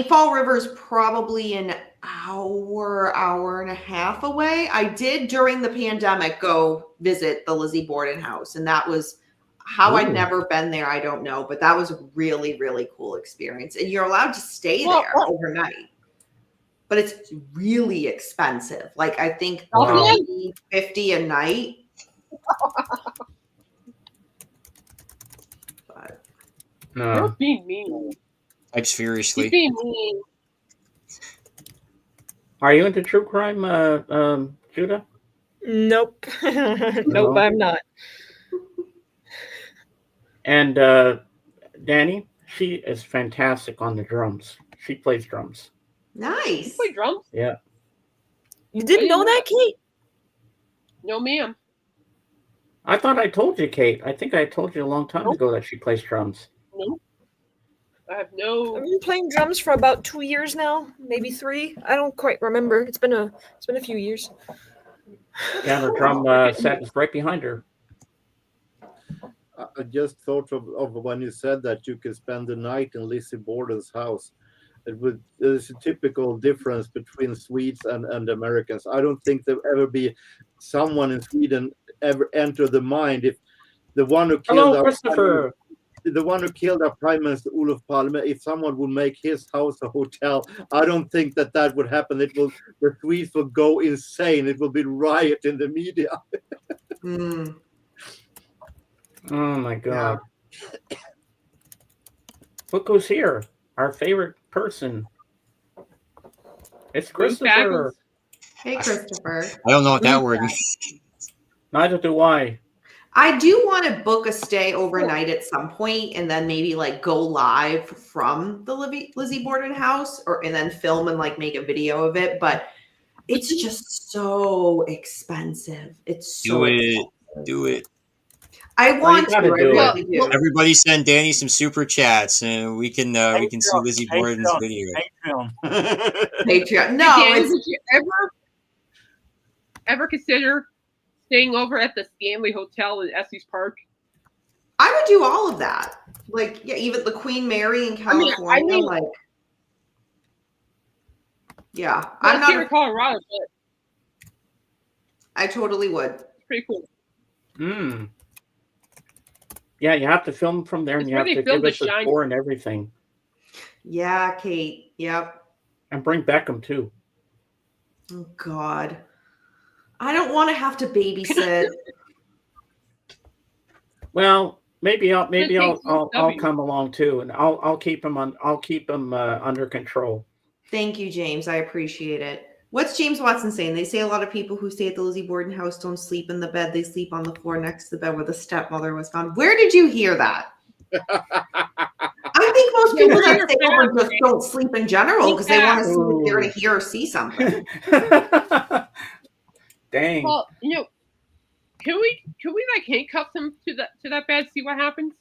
Fall River's probably an hour and a half away. I did during the pandemic go visit the Lizzie Borden house, and that was how I'd never been there. I don't know, but that was a really, really cool experience. And you're allowed to stay there overnight, but it's really expensive. Like I think $50 a night. But No. You're being mean. Types furiously. You're being mean. Are you into true crime, Judah? Nope. Nope, I'm not. And Dani, she is fantastic on the drums. She plays drums. Nice. You play drums? Yeah. You didn't know that, Kate? No, ma'am. I thought I told you, Kate. I think I told you a long time ago that she plays drums. No. I have no. I've been playing drums for about 2 years now, maybe 3. I don't quite remember. It's been a few years. Yeah, her drum set is right behind her. I just thought of when you said that you could spend the night in Lizzie Borden's house. There's a typical difference between Swedes and Americans. I don't think there'll ever be someone in Sweden ever enter the mind if the one who killed our Prime Minister Olof Palme, if someone would make his house a hotel, I don't think that would happen. The Swedes will go insane. It will be riot in the media. Oh my God. Yeah. Look who's here. Our favorite person. It's Christopher. Hey, Christopher. I don't know what that word means. Neither do I. I do want to book a stay overnight at some point and then maybe like go live from the Lizzie Borden house and then film and like make a video of it. But it's just so expensive. It's so expensive. Do it. I want to. I do really it. do. Everybody send Danny some super chats, and we can see Lizzie Borden's video. Patreon. No, Hey, Dan, did you ever consider staying over at the Stanley Hotel in Estes Park? I would do all of that. Like, yeah, even the Queen Mary in California. I mean, like, yeah, well, I'm not here in Colorado, but I totally would. it's pretty cool. Mm. Yeah, you have to film from there, and It's you where have they to filmed give us The a Shining. tour and everything, Yeah, Kate. Yep. and bring Beckham too. Oh God, I don't want to have to babysit. Well, maybe I'll takes I'll W. come along too, and I'll keep him under control. Thank you, James. I appreciate it. What's James Watson saying? They say a lot of people who stay at the Lizzie Borden house don't sleep in the bed. They sleep on the floor next to the bed where the stepmother was found. Where did you hear that? I think most people that stay over just don't sleep in general because they want to see if they're going to hear or see something. Dang. Well, can we like handcuff him to that bed, see what happens?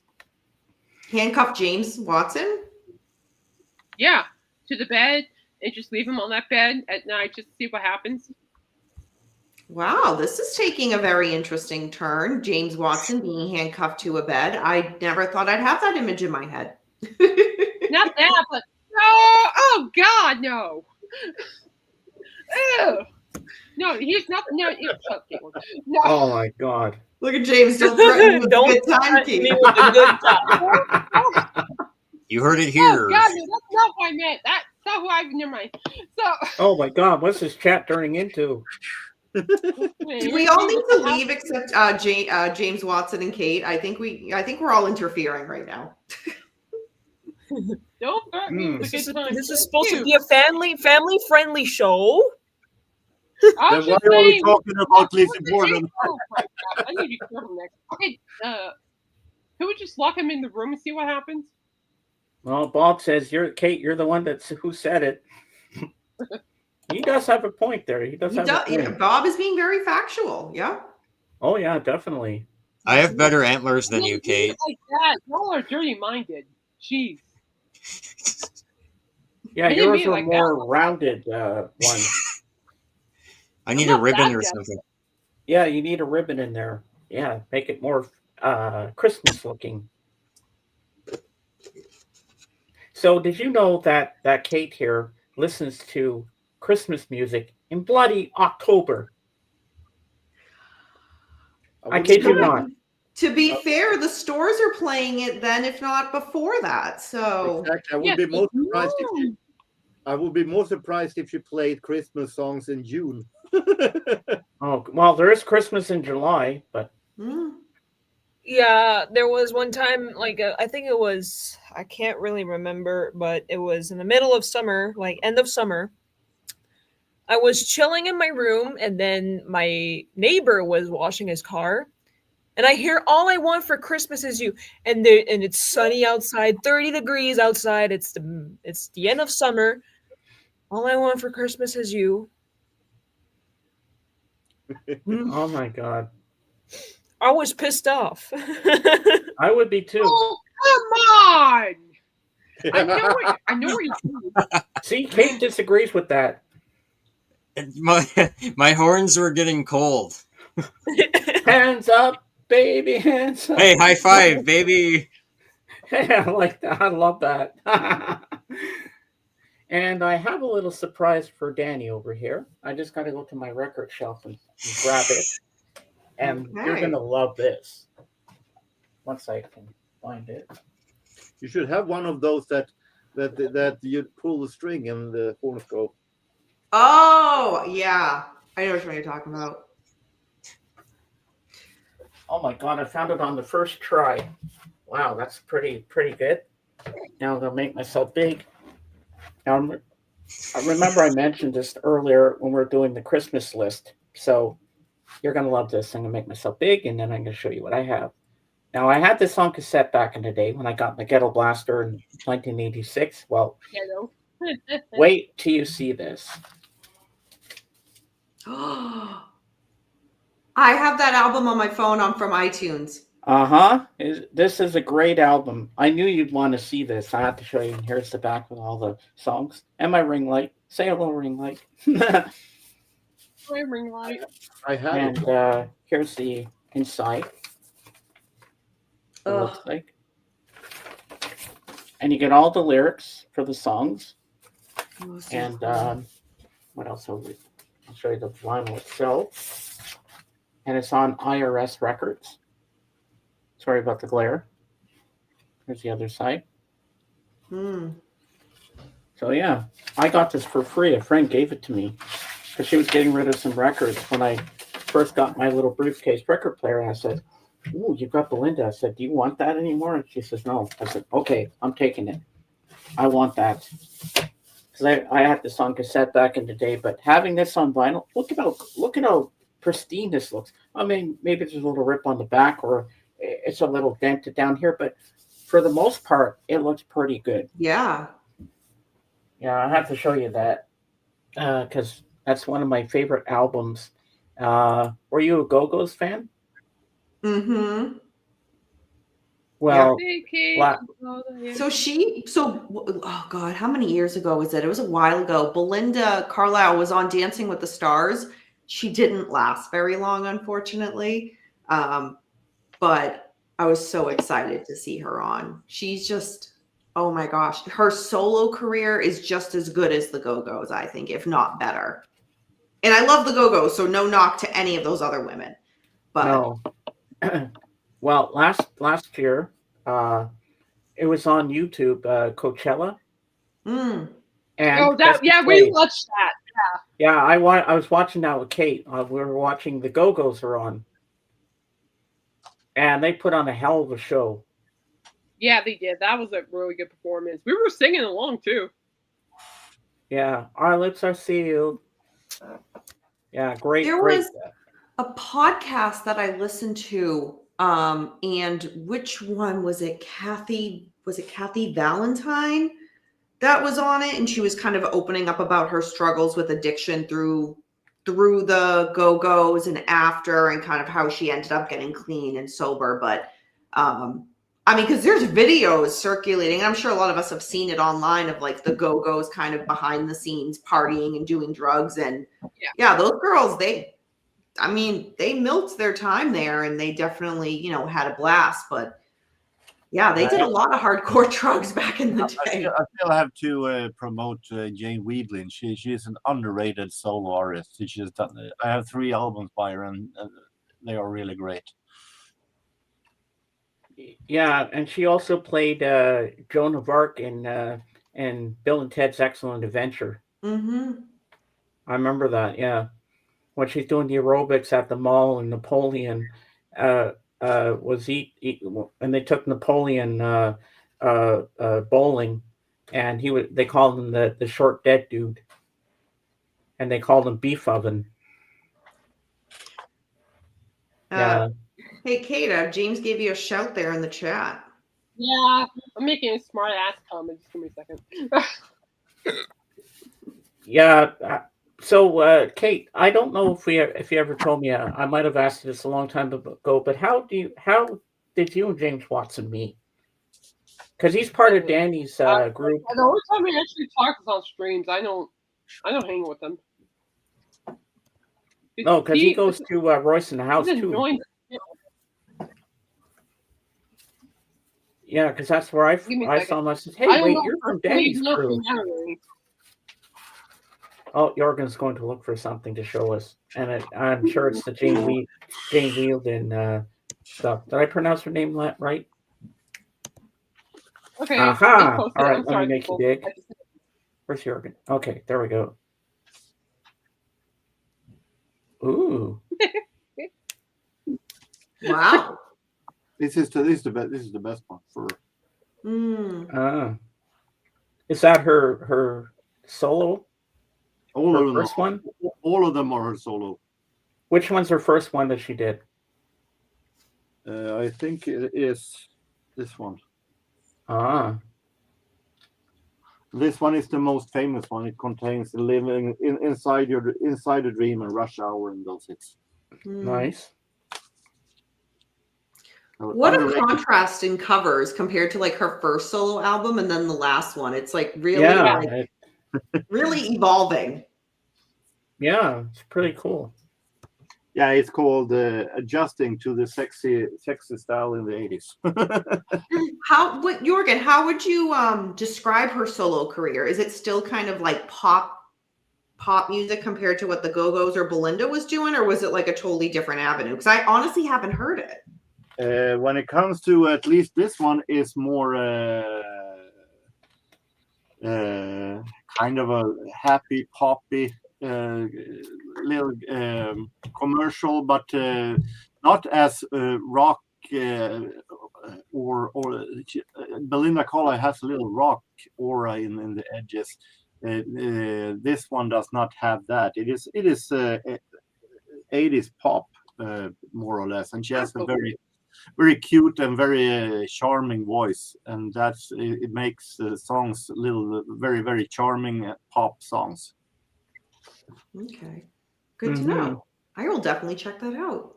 Handcuff James Watson? Yeah, to the bed, and just leave him on that bed at night, just see what happens. Wow, this is taking a very interesting turn. James Watson being handcuffed to a bed. I never thought I'd have that image in my head. Not that, but oh God, no. Ew. No, he's not. No, no. Oh my God. Look at James. Don't threaten me with Don't a good time, threaten Kate. me with a good time. You heard it Oh here. God, no, that's not what I meant. That's not who I. Never mind. So. Oh my God, what's this chat turning into? We all need to leave except James Watson and Kate. I think we're all interfering right now. Don't threaten me with a This good time. is supposed to be a family friendly show. I Then was why just are we saying. talking about Lizzie Borden? Oh my God, I need to be careful next. Okay, can we just lock him in the room and see what happens? Well, Bob says Kate. You're the one who said it. He does have a point there. He does have a point. Bob is being very factual. Yeah. Oh yeah, definitely. I have better antlers than you, Kate. Like that, y'all are dirty-minded. Jeez. Yeah, I didn't yours mean are like more rounded ones. I need I'm a not ribbon that or bad. something. Yeah, you need a ribbon in there. Yeah, make it more Christmas looking. So, did you know that Kate here listens to Christmas music in bloody October? I kid you not. To be fair, the stores are playing it then, if not before that. So Exactly. I would be more surprised if she played Christmas songs in June. Oh well, there is Christmas in July, but Yeah, there was one time, like, I think it was, I can't really remember, but it was in the middle of summer, like end of summer. I was chilling in my room, and then my neighbor was washing his car, and I hear "All I Want for Christmas Is You," and it's sunny outside, 30 degrees outside. It's the end of summer. All I want for Christmas is you. oh my God, I was pissed off. I would be too. Oh, come on! I know what you're doing. See, Kate disagrees with that. My horns were getting cold. Hands up, baby, hands up. Hey, high five, baby. Yeah, I like that. I love that. And I have a little surprise for Danny over here. I just got to go to my record shelf and grab it. And you're going to love this. Once I can find it. You should have one of those that you pull the string and the horns go. Oh, yeah. I know what you're talking about. Oh my God, I found it on the first try. Wow, that's pretty good. Now I'm going to make myself big. Now, I remember I mentioned this earlier when we were doing the Christmas list. So You're gonna love this. I'm gonna make myself big, and then I'm gonna show you what I have. Now, I had this on cassette back in the day when I got my Ghetto Blaster in 1986. Well, Hello. wait till you see this. I have that album on my phone. I'm from iTunes. This is a great album. I knew you'd want to see this. I have to show you. And here's the back with all the songs and my ring light. Say hello, ring light. Ring light. I had And it. here's the inside. It looks like. And you get all the lyrics for the songs. Oh, so And cool. what else? I'll show you the vinyl itself. And it's on IRS Records. Sorry about the glare. Here's the other side. So yeah, I got this for free. A friend gave it to me because she was getting rid of some records when I first got my little briefcase record player. And I said, "Ooh, you got Belinda." I said, "Do you want that anymore?" And she says, "No." I said, "Okay, I'm taking it. I want that." Because I had this on cassette back in the day, but having this on vinyl, look at how pristine this looks. I mean, maybe there's a little rip on the back or it's a little dented down here, but for the most part, it looks pretty good. Yeah. Yeah, I have to show you that because that's one of my favorite albums. Were you a Go-Go's fan? Mm-hmm. Well, Oh God, how many years ago was it? It was a while ago. Belinda Carlisle was on Dancing with the Stars. She didn't last very long, unfortunately. But I was so excited to see her on. She's just, oh my gosh, her solo career is just as good as the Go-Go's, I think, if not better. And I love the Go-Go's, so no knock to any of those other women. But no. Well, last year, it was on YouTube, Coachella. And we watched that. Yeah, I was watching that with Kate. We were watching the Go-Go's are on. And they put on a hell of a show. Yeah, they did. That was a really good performance. We were singing along too. Yeah, our lips are sealed. Yeah, great. There great. was a podcast that I listened to, and which one was it? Was it Kathy Valentine that was on it? And she was kind of opening up about her struggles with addiction through the Go-Go's and after, and kind of how she ended up getting clean and sober. But I mean, because there's videos circulating, and I'm sure a lot of us have seen it online of like the Go-Go's kind of behind the scenes partying and doing drugs. And yeah those girls, they milked their time there, and they definitely, had a blast. But yeah, they did a lot of hardcore drugs back in the day. I still have to promote Jane Weedlin. She's an underrated solo artist. She's done. I have 3 albums by her, and they are really great. Yeah, and she also played Joan of Arc in Bill and Ted's Excellent Adventure. Mm-hmm. I remember that. Yeah, when she's doing the aerobics at the mall, and Napoleon was and they took Napoleon bowling, and they called him the short dead dude, and they called him Beef Oven. Yeah. Hey, Kate, James gave you a shout there in the chat. Yeah, I'm making a smart ass comment. Just give me a second. Yeah. So, Kate, I don't know if you ever told me. I might have asked you this a long time ago, but how did you and James Watson meet? Because he's part of Danny's group. The only time we actually talk is on streams. I don't hang with them. No, because he goes to Royce in the house too. Yeah, because that's where I saw him. I said, "Hey, wait, you're from Danny's crew." Oh, Jorgen's going to look for something to show us, and I'm sure it's the Jane Wielden stuff. Did I pronounce her name right? Okay. Aha! All right, let me make you dig. Where's Jorgen? Okay, there we go. Ooh! Wow. This is the best one for her. Is that her solo? All of them. First one? All of them are her solo. Which one's her first one that she did? I think it is this one. Ah, This one is the most famous one. It contains living inside a dream and rush hour and those hits. nice. What a contrast in covers compared to like her first solo album and then the last one. It's like really, Yeah, like, really evolving. yeah, it's pretty cool. Yeah, it's called adjusting to the sexy style in the 80s. Jorgen, how would you describe her solo career? Is it still kind of like pop music compared to what the Go-Go's or Belinda was doing, or was it like a totally different avenue? Because I honestly haven't heard it. When it comes to at least this one is more kind of a happy poppy little commercial, but not as rock or Belinda Carlisle has a little rock aura in the edges. This one does not have that. It is 80s pop more or less, and she has a very cute and very charming voice, and it makes songs very, very charming pop songs. Okay, good to know. I will definitely check that out.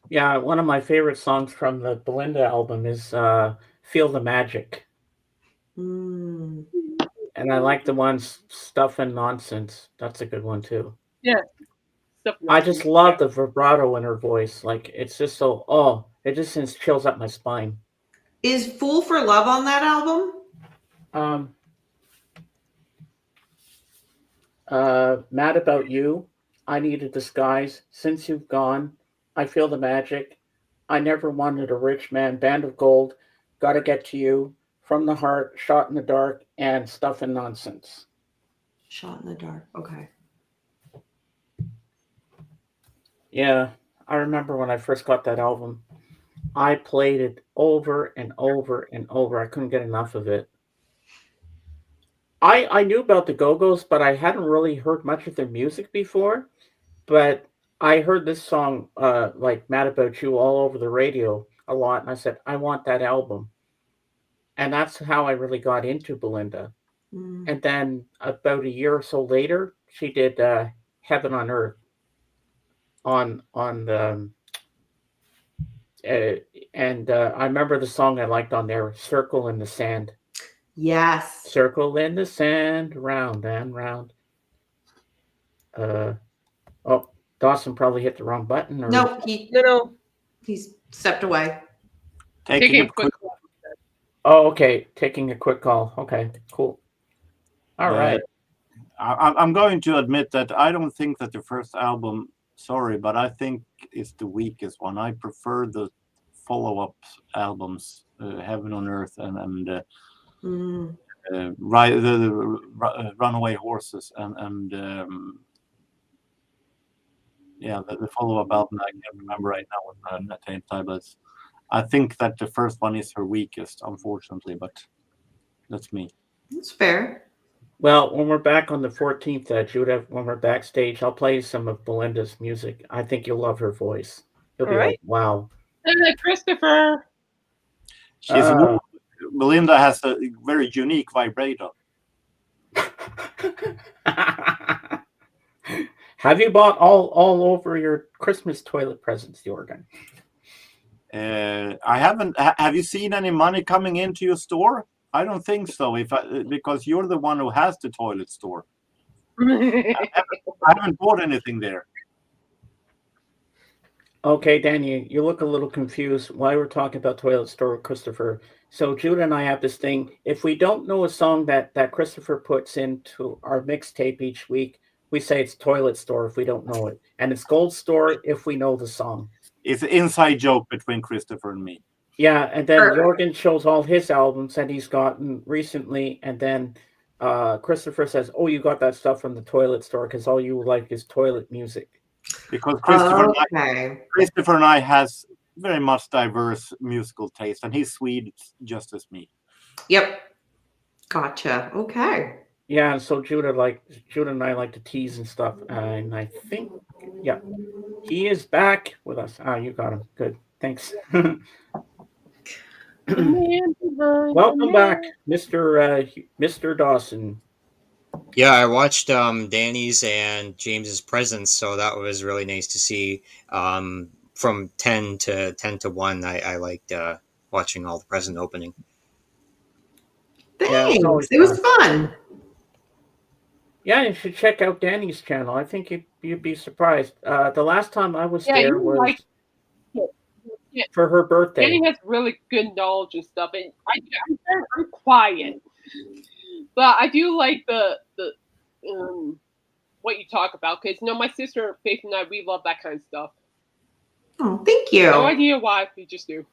Yeah, one of my favorite songs from the Belinda album is "Feel the Magic," and I like the one "Stuff and Nonsense." That's a good one too. Yeah. I just love the vibrato in her voice. Like, it's just so, it just sends chills up my spine. Is "Fool for Love" on that album? Mad About You, I Need a Disguise, Since You've Gone, I Feel the Magic, I Never Wanted a Rich Man, Band of Gold, Gotta Get to You, From the Heart, Shot in the Dark, and Stuff and Nonsense. Shot in the Dark, okay. Yeah, I remember when I first got that album, I played it over and over and over. I couldn't get enough of it. I knew about the Go-Go's, but I hadn't really heard much of their music before. But I heard this song, like "Mad About You," all over the radio a lot, and I said, I want that album. And that's how I really got into Belinda. And then about a year or so later, she did "Heaven on Earth" on the. And I remember the song I liked on there, "Circle in the Sand." Yes. Circle in the sand, round and round. Dawson probably hit the wrong button. Or... No, he's stepped away. Taking a quick call. Oh, okay. Taking a quick call. Okay, cool. All right. I'm going to admit that I don't think that the first album, sorry, but I think it's the weakest one. I prefer the follow-up albums, Heaven on Earth and the Runaway Horses and the follow-up album I can't remember right now with Natain Tablets. I think that the first one is her weakest, unfortunately, but that's me. That's fair. Well, when we're back on the 14th, Judah, when we're backstage, I'll play some of Belinda's music. I think you'll love her voice. You'll be like, wow. Hey, Christopher. Belinda has a very unique vibrato. Have you bought all over your Christmas toilet presents, Jorgen? I haven't. Have you seen any money coming into your store? I don't think so. Because you're the one who has the toilet store. I haven't bought anything there. Okay, Dani, you look a little confused. Why we're talking about toilet store, Christopher? So Judah and I have this thing. If we don't know a song that Christopher puts into our mixtape each week, we say it's toilet store if we don't know it, and it's gold store if we know the song. It's an inside joke between Christopher and me. Yeah, and then Jorgen shows all his albums that he's gotten recently, and then Christopher says, "Oh, you got that stuff from the toilet store because all you like is toilet music." Because Christopher and I has very much diverse musical taste, and he's Swedish just as me. Yep. Gotcha. Okay. Yeah, so Judah and I like to tease and stuff, and I think Yeah, he is back with us. Ah, you got him. Good. Thanks. Welcome back, Mr. Dawson. Yeah, I watched Danny's and James's presents, so that was really nice to see. From 10 to 1, I liked watching all the present opening. Yeah, it's always Thanks. It was fun. fun. Yeah, you should check out Danny's channel. I think you'd be surprised. The last time I was Yeah, there you was like it. Yeah, for her birthday. Danny has really good knowledge and stuff, and I'm quiet, but I do like the what you talk about because my sister Faith and I, we love that kind of stuff. Oh, thank you. No idea why, we just do.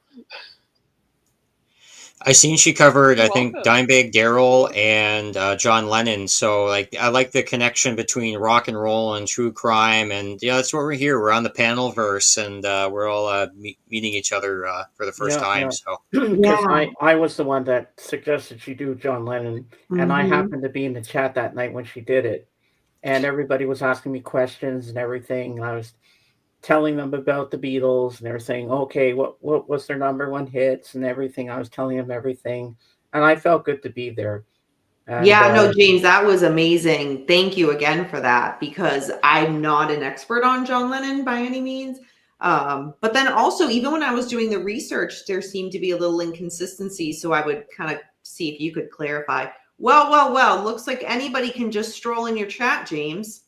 I seen she covered, You're I think, welcome. Dimebag Daryl and John Lennon. So, like, I like the connection between rock and roll and true crime, and yeah, that's what we're here. We're on the panel verse, and we're all meeting each other for the first time. So, Because Yeah. I was the one that suggested she do John Lennon, and I Mhm. happened to be in the chat that night when she did it, and everybody was asking me questions and everything. And I was telling them about the Beatles, and they were saying, "Okay, what was their number one hits and everything?" I was telling them everything, and I felt good to be there. And Yeah, no, James, that was amazing. Thank you again for that because I'm not an expert on John Lennon by any means. But then also, even when I was doing the research, there seemed to be a little inconsistency. So I would kind of see if you could clarify. Well, looks like anybody can just stroll in your chat, James.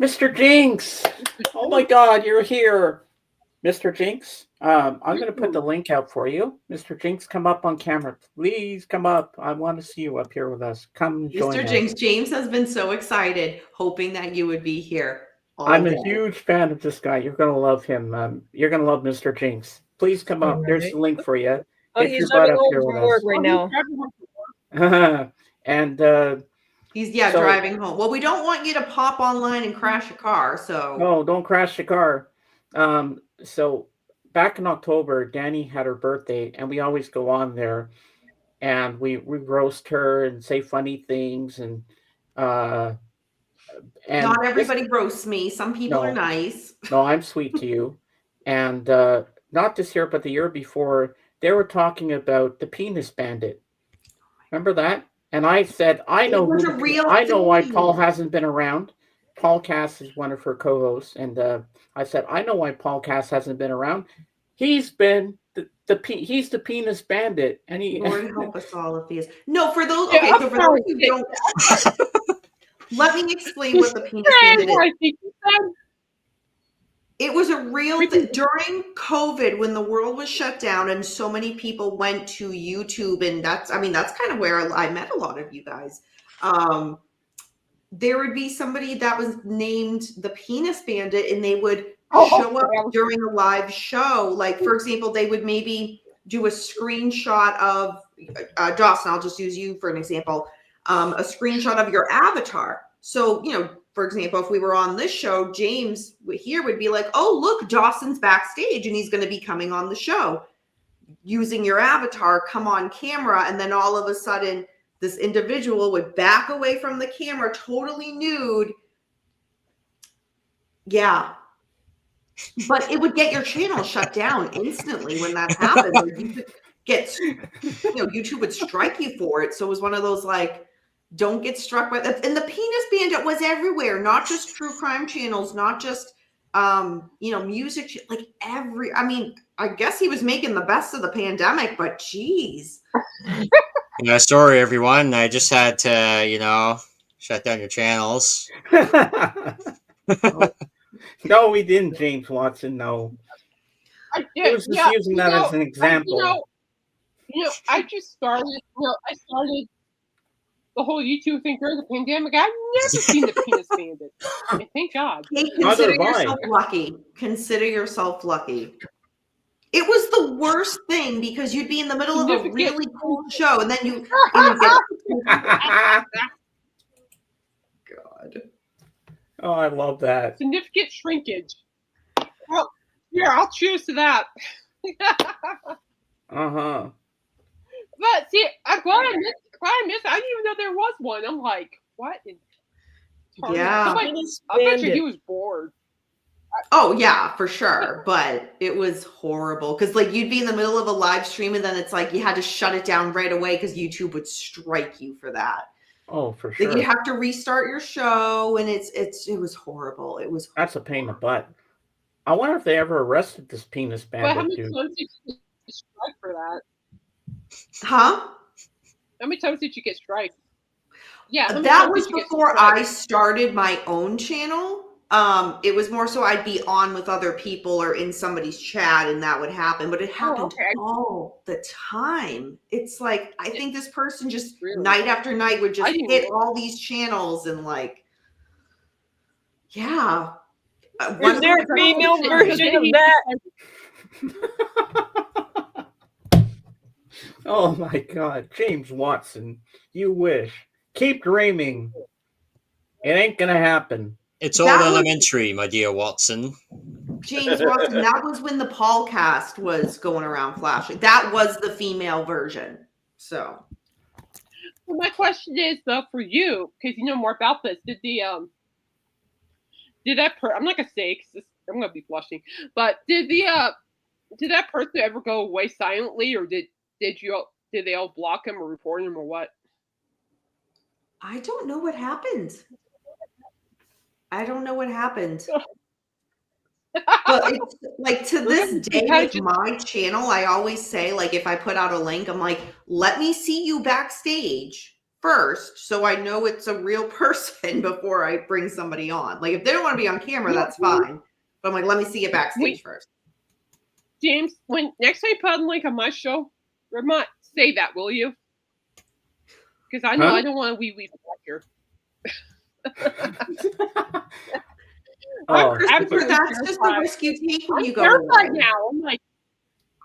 Mr. Jinx, oh my God, you're here, Mr. Jinx. I'm going to put the link out for you. Mr. Jinx, come up on camera. Please come up. I want to see you up here with us. Come join Mr. us. Jinx, James has been so excited, hoping that you would be here. I'm a huge fan of this guy. You're going to love him. You're going to love Mr. Jinx. Please come up. There's the link for you. Oh, Get he's your butt driving up home here from with work us. right now. And He's so- driving home. Well, we don't want you to pop online and crash a car. So no, don't crash the car. So back in October, Dani had her birthday, and we always go on there, and we roast her and say funny things, and not everybody roasts me. Some people are nice. No, I'm sweet to you. And not this year, but the year before, they were talking about the penis bandit. Remember that? And I said, I know was who a real I know why thing. Paul hasn't been around. Paul Cass is one of her co-hosts, and I said, I know why Paul Cass hasn't been around. He's been he's the penis bandit, and he. Lord help us all if he is. No, for those. Yeah, Okay, so for those who don't, let me explain what the penis bandit is. It was a real thing during COVID when the world was shut down and so many people went to YouTube, and that's kind of where I met a lot of you guys. There would be somebody that was named the Penis Bandit, and they would show up during a live show. Like, for example, they would maybe do a screenshot of Dawson. I'll just use you for an example. A screenshot of your avatar. So, for example, if we were on this show, James here would be like, oh, look, Dawson's backstage and he's going to be coming on the show. Using your avatar, come on camera, and then all of a sudden, this individual would back away from the camera, totally nude. Yeah. But it would get your channel shut down instantly when that happened. Like, you could get, YouTube would strike you for it. So it was one of those, like, don't get struck by that. And the Penis Bandit was everywhere, not just true crime channels, not just, music, like I guess he was making the best of the pandemic, but geez. yeah, sorry everyone. I just had to, shut down your channels. No, we didn't, James Watson. No. I was just using that as an example. I just started. I started the whole YouTube thing during the pandemic. I've never seen the Penis Bandit. And thank God. Hey, consider yourself lucky. Consider yourself lucky. It was the worst thing because you'd be in the middle of a really cool show, and then you get. God. Oh, I love that. Significant shrinkage. Well, yeah, I'll choose to that. Uh-huh. But see, I'm glad I missed. I didn't even know there was one. I'm like, what? Yeah. I bet you he was bored. Oh yeah, for sure. But it was horrible because like you'd be in the middle of a live stream and then it's like you had to shut it down right away because YouTube would strike you for that. Oh, for Like sure. you have to restart your show, and it was horrible. It was. That's a pain in the butt. I wonder if they ever arrested this penis But how bandit many dude. times did you get strike for that? Huh? How many times did you get strike? Yeah, how many That times was did you get before strike? I started my own channel. It was more so I'd be on with other people or in somebody's chat, and that would happen. But it happened okay. all the time. It's like I think this person just Really? night after night would just didn't hit know. all these channels and like, yeah. Is there a female version of that? Oh my God, James Watson, you wish. Keep dreaming. It ain't gonna happen. It's all That was- elementary, my dear Watson. James Watson, that was when the Paulcast was going around flashing. That was the female version. So Well, my question is though for you, because you know more about this. Did that I'm not gonna say because I'm gonna be blushing, but did that person ever go away silently, or did they all block him or report him or what? I don't know what happened. I don't know what happened. But it's like to this day with my channel, I always say, like, if I put out a link, I'm like, let me see you backstage first so I know it's a real person before I bring somebody on. Like, if they don't want to be on camera, that's fine. But I'm like, let me see it backstage first. James, when next time you put a link on my show, Vermont, say that, will you? Because I know I don't want to wee back here. Oh, Christopher, that's just the risk you take when you go terrified now. I'm like,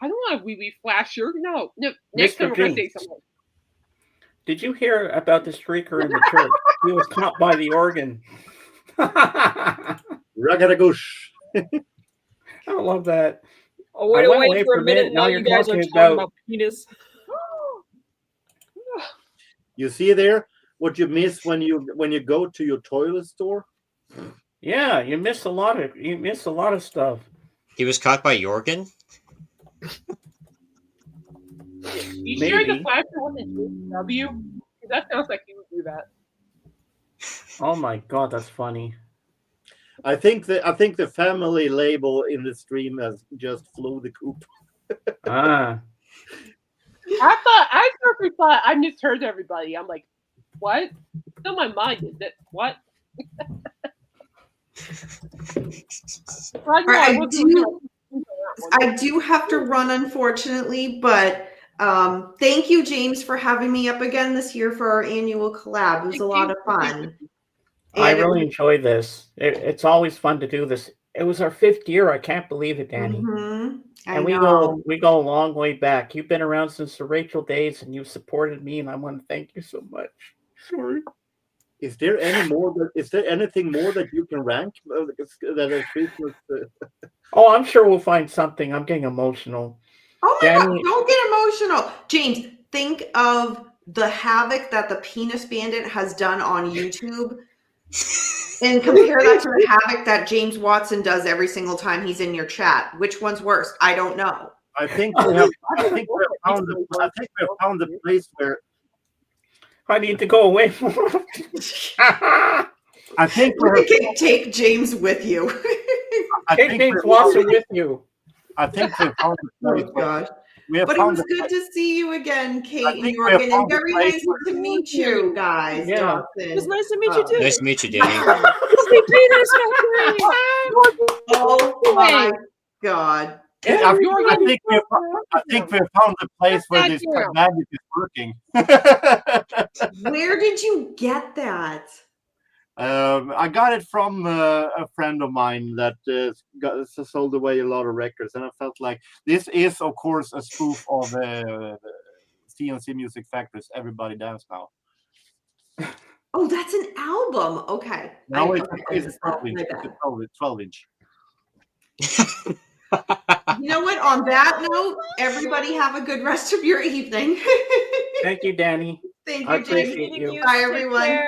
I don't want a wee flasher. No, next time we're going to say something. Did you hear about the streaker in the church? He was caught by the organ. Ragadagoosh. I love that. Oh, wait, wait for a minute. Now you guys are talking about penis. You see there what you miss when you go to your toilet store? Yeah, you miss a lot of stuff. He was caught by Jorgen? You sure the flasher wasn't W? Because that sounds like he would do that. Oh my God, that's funny. I think the family label in the stream has just flew the coop. Ah. I first thought I misheard everybody. I'm like, what? Still my mind is it what? I do have to run, unfortunately, but thank you, James, for having me up again this year for our annual collab. It was a lot of fun. I really enjoy this. It's always fun to do this. It was our 5th year. I can't believe it, Dani. Mm-hmm. And we go a long way back. You've been around since the Rachel days, and you've supported me, and I want to thank you so much. Sorry. Is there anything more that you can rank that a Christmas? Oh, I'm sure we'll find something. I'm getting emotional. Oh my God! Don't get emotional, James. Think of the havoc that the Penis Bandit has done on YouTube, and compare that to the havoc that James Watson does every single time he's in your chat. Which one's worse? I don't know. I think we have found the place where. I need to go away. I think we can take James with you. Take James Watson with you. I think we found the place. Oh gosh. But it was good to see you again, Kate and Jorgen, and very nice to meet you guys. Yeah. Jonathan. It was nice to meet you too. Nice to meet you, Dani. Oh my God. I think we found the place where this magic is working. Where did you get that? I got it from a friend of mine that sold away a lot of records, and I felt like this is, of course, a spoof of CNC Music Factory's "Everybody Dance Now." Oh, that's an album. Okay. No, it's a 12-inch. It's a 12-inch. You know what? On that note, everybody have a good rest of your evening. Thank you, Dani. Thank you, I appreciate you. Bye, everyone.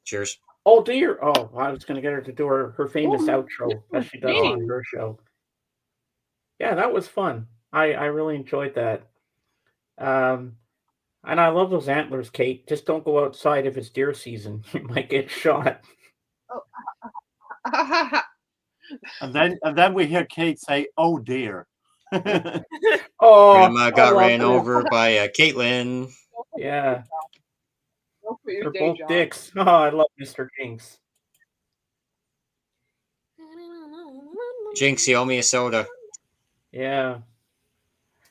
Cheers. Oh dear. Oh, I was going to get her to do her famous Oh, outro that she does James. on her show. Yeah, that was fun. I really enjoyed that. Um, and I love those antlers, Kate. Just don't go outside if it's deer season. You might get shot. And then we hear Kate say, "Oh dear." Oh, Grandma I got love ran this. over by Caitlin. Yeah, Go for your they're day both job. dicks. Oh, I love Mr. Jinx. Jinx, you owe me a soda. Yeah.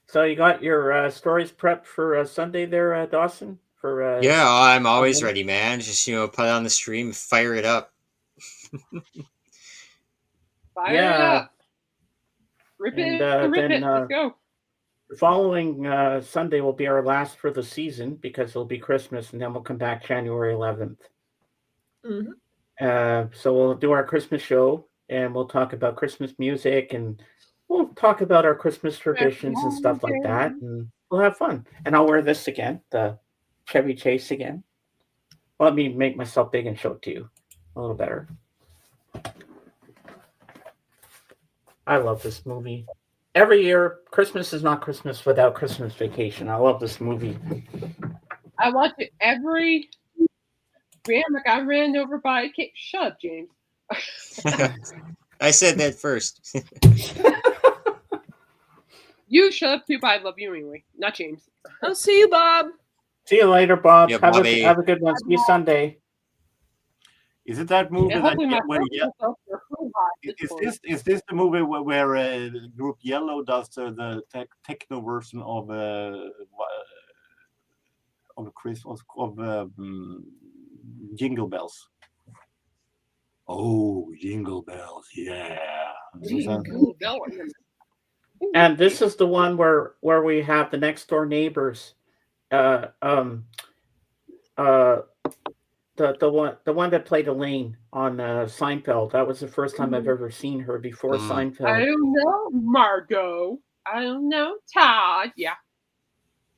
So you got your stories prepped for Sunday there, Dawson? For Yeah, I'm always Sunday? ready, man. Just put on the stream, fire it up. Fire it Yeah, up. Rip and it, rip then it. Let's go. the following Sunday will be our last for the season because it'll be Christmas, and then we'll come back January 11th. Mhm. So we'll do our Christmas show, and we'll talk about Christmas music, and we'll talk about our Christmas traditions and stuff like that, and we'll have fun. And I'll wear this again, the Chevy Chase again. Let me make myself big and show it to you a little better. I love this movie. Every year, Christmas is not Christmas without Christmas Vacation. I love this movie. I watch it every. Grandma got ran over by a kid. Shut up, James. I said that first. You shut up too, but I love you anyway. Not James. I'll see you, Bob. See you later, Bob. Yeah, have Bobby. a good one. See you Sunday. Is it that movie And that hopefully my where phone are home by this point. is this the movie where Group Yellow does the techno version of Christmas of Jingle Bells? Oh, Jingle Bells, yeah. Jingle bell. And this is the one where we have the next door neighbors. The one that played Elaine on Seinfeld. That was the first time I've ever seen her before Mm. I Seinfeld. don't know, Margot. I don't know, Todd. Yeah.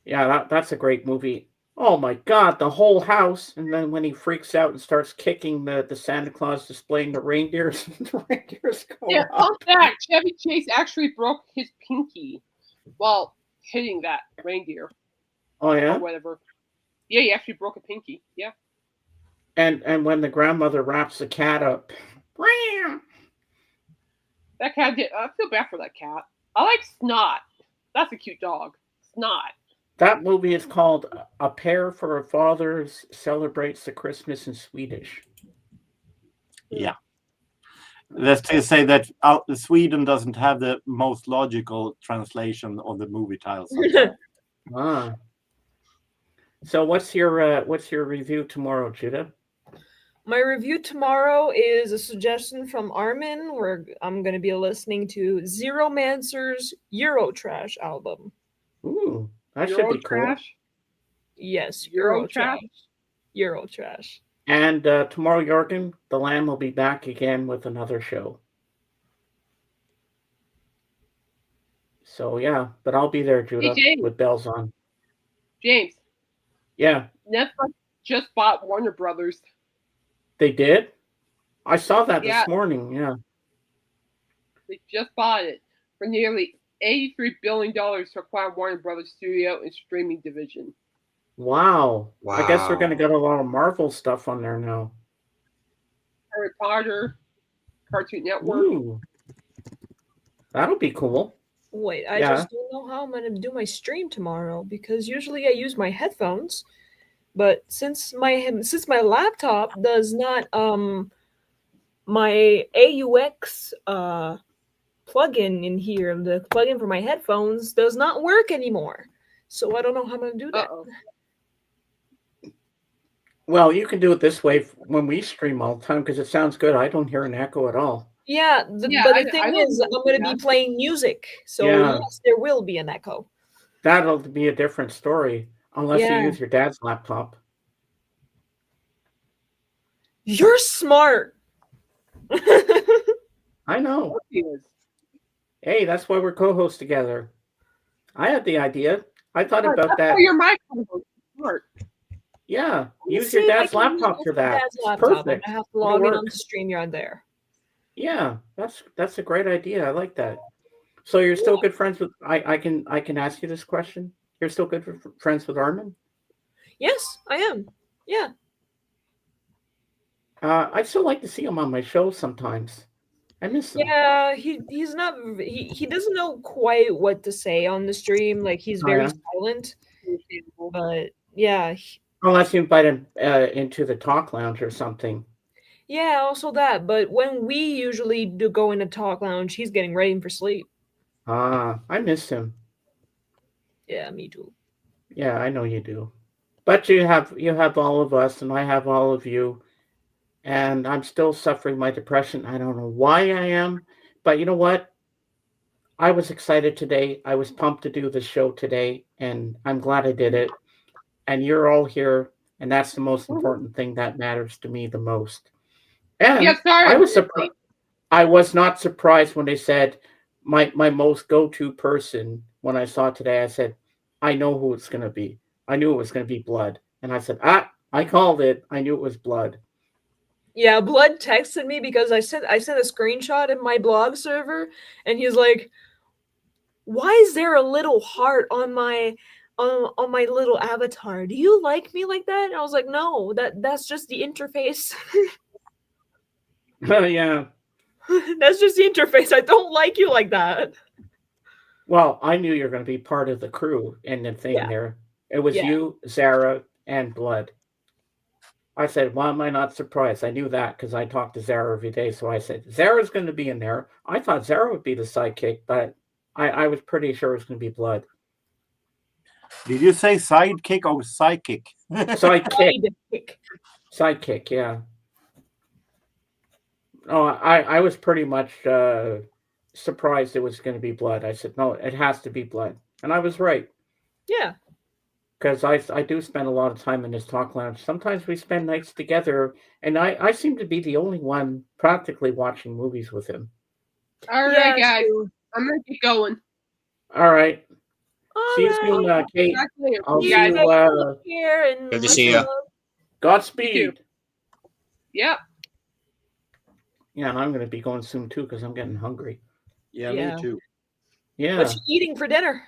Yeah, that's a great movie. Oh my God, the whole house! And then when he freaks out and starts kicking the Santa Claus displaying the reindeers, the reindeers go Yeah, up. fun fact, Chevy Chase actually broke his pinky while hitting that reindeer Oh or yeah. whatever. Yeah, he actually broke a pinky. Yeah. And when the grandmother wraps the cat up. That cat did. I feel bad for that cat. I like Snot. That's a cute dog. Snot. That movie is called A Pair for a Fathers Celebrates the Christmas in Swedish. Yeah. Let's just say that Sweden doesn't have the most logical translation of the movie title. Ah. So what's your review tomorrow, Judah? My review tomorrow is a suggestion from Armin, where I'm going to be listening to Zero Mancer's Eurotrash album. Ooh, that should be cool. Eurotrash. Yes, Eurotrash. Eurotrash. And tomorrow, Jorgen, the Lamb will be back again with another show. So yeah, but I'll be there, Judah, James. with bells on. James, Yeah, Netflix just bought Warner Brothers. they did. I saw that Yeah. this morning. Yeah. They just bought it for nearly $83 billion to acquire Warner Brothers studio and streaming division. Wow. I guess they're going to Wow. get a lot of Marvel stuff on there now. Harry Potter, Cartoon Network. Ooh. That'll be cool. Wait, I Yeah. just don't know how I'm going to do my stream tomorrow, because usually I use my headphones, but since my laptop does not my AUX plugin in here, the plugin for my headphones does not work anymore. So I don't know how I'm going to do that. Uh-oh. Well, you can do it this way when we stream all the time because it sounds good. I don't hear an echo at all. Yeah, Yeah, but the I thing don't is, I'm know going to that. be playing music, so Yeah. yes, there will be an echo. That'll be a different story unless Yeah. you use your dad's laptop. You're smart. I know. He is. Hey, that's why we're co-hosts together. I had the idea. I thought about That's that. why your microphone is smart. Yeah, use your See, I dad's can use laptop for my that. dad's It's laptop. I'm perfect. gonna have to It'll log in work. onto StreamYard there. Yeah, that's a great idea. I like that. So you're still good friends with I can ask you this question. You're still good friends with Armin? Yes, I am. Yeah. I'd still like to see him on my show sometimes. I miss him. Yeah, he's not he doesn't know quite what to say on the stream. Like he's Oh, very yeah? silent. But yeah, Unless you invite him into the talk lounge or something. yeah, also that. But when we usually do go in a talk lounge, he's getting ready for sleep. I miss him. Yeah, me too. Yeah, I know you do. But you have all of us, and I have all of you, and I'm still suffering my depression. I don't know why I am, but you know what? I was excited today. I was pumped to do the show today, and I'm glad I did it. And you're all here, and that's the most important thing that matters to me the most. And Yeah, sorry. I was surprised. I was not surprised when they said my most go-to person when I saw it today. I said, I know who it's going to be. I knew it was going to be Blood, and I said, I called it. I knew it was Blood. Yeah, Blood texted me because I sent a screenshot in my blog server, and he's like, "Why is there a little heart on my little avatar? Do you like me like that?" And I was like, "No, that's just the interface. Yeah. That's just the interface. I don't like you like that." Well, I knew you were going to be part of the crew in the thing Yeah. there. It was Yeah. you, Zara, and Blood. I said, why am I not surprised? I knew that because I talked to Zara every day. So I said, Zara's going to be in there. I thought Zara would be the sidekick, but I was pretty sure it was going to be Blood. Did you say sidekick or psychic? Sidekick. Sidekick, yeah. Oh, I was pretty much surprised it was going to be Blood. I said, no, it has to be Blood. And I was right. Yeah. Because I do spend a lot of time in this talk lounge. Sometimes we spend nights together, and I seem to be the only one practically watching movies with him. All right, guys. I'm going to keep going. All right. See you right. soon, Kate. I'll see you. Here and Good to see you. Godspeed. Yep. Yeah, and I'm going to be going soon, too, because I'm getting hungry. Yeah, Yeah. me too. Yeah. What you eating for dinner?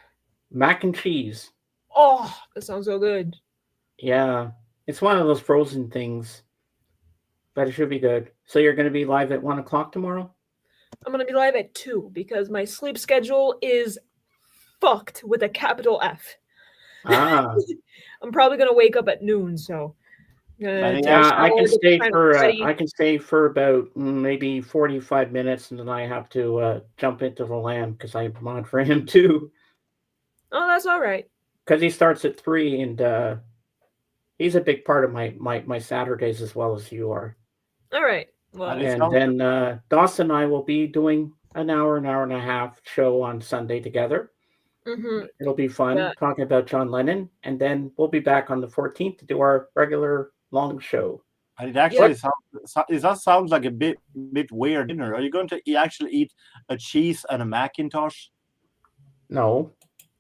Mac and cheese. Oh, that sounds so good. Yeah. It's one of those frozen things, but it should be good. So you're going to be live at 1 o'clock tomorrow? I'm going to be live at 2 because my sleep schedule is fucked with a capital F. Ah. I'm probably going to wake up at noon, so. I can stay for about maybe 45 minutes, and then I have to jump into the LAN because I mod for him too. Oh, that's all right. Because he starts at 3, and he's a big part of my Saturdays as well as you are. All right. Well, and then Dawson and I will be doing an hour and a half show on Sunday together. Mm-hmm. It'll be fun talking about John Lennon, and then we'll be back on the 14th to do our regular long show. And it actually sounds like a bit weird dinner. Are you going to actually eat a cheese and a Macintosh? No.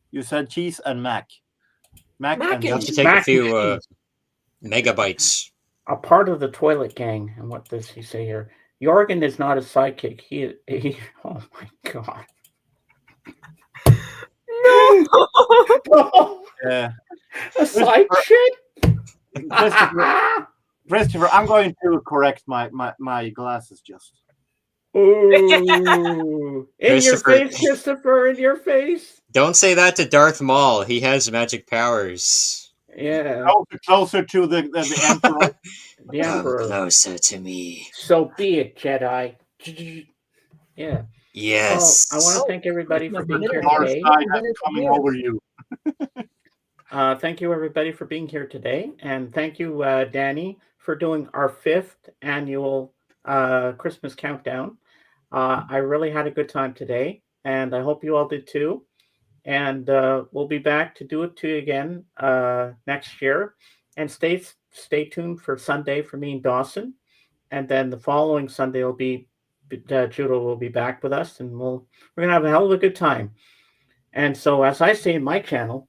You said cheese and Mac. You have to take a few megabytes. A part of the toilet gang. And what does he say here? Jorgen is not a sidekick. He oh my god. No. Yeah. A side shit? Christopher, I'm going to correct my glasses just. Ooh. In your face, Christopher, in your face. Don't say that to Darth Maul. He has magic powers. Yeah. Closer to the Emperor. The Emperor. Come closer to me. So be it, Jedi. Yeah. Yes. Well, I want to thank everybody for being here today. Coming over you. Thank you, everybody, for being here today. And thank you, Dani, for doing our 5th annual Christmas countdown. I really had a good time today, and I hope you all did too. And we'll be back to do it to you again next year. And stay tuned for Sunday for me and Dawson. And then the following Sunday will be Judo will be back with us, and we're gonna have a hell of a good time. And so, as I say in my channel,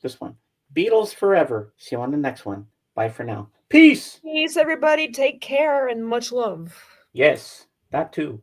this one, Beatles forever. See you on the next one. Bye for now. Peace. Peace, everybody. Take care and much love. Yes, that too.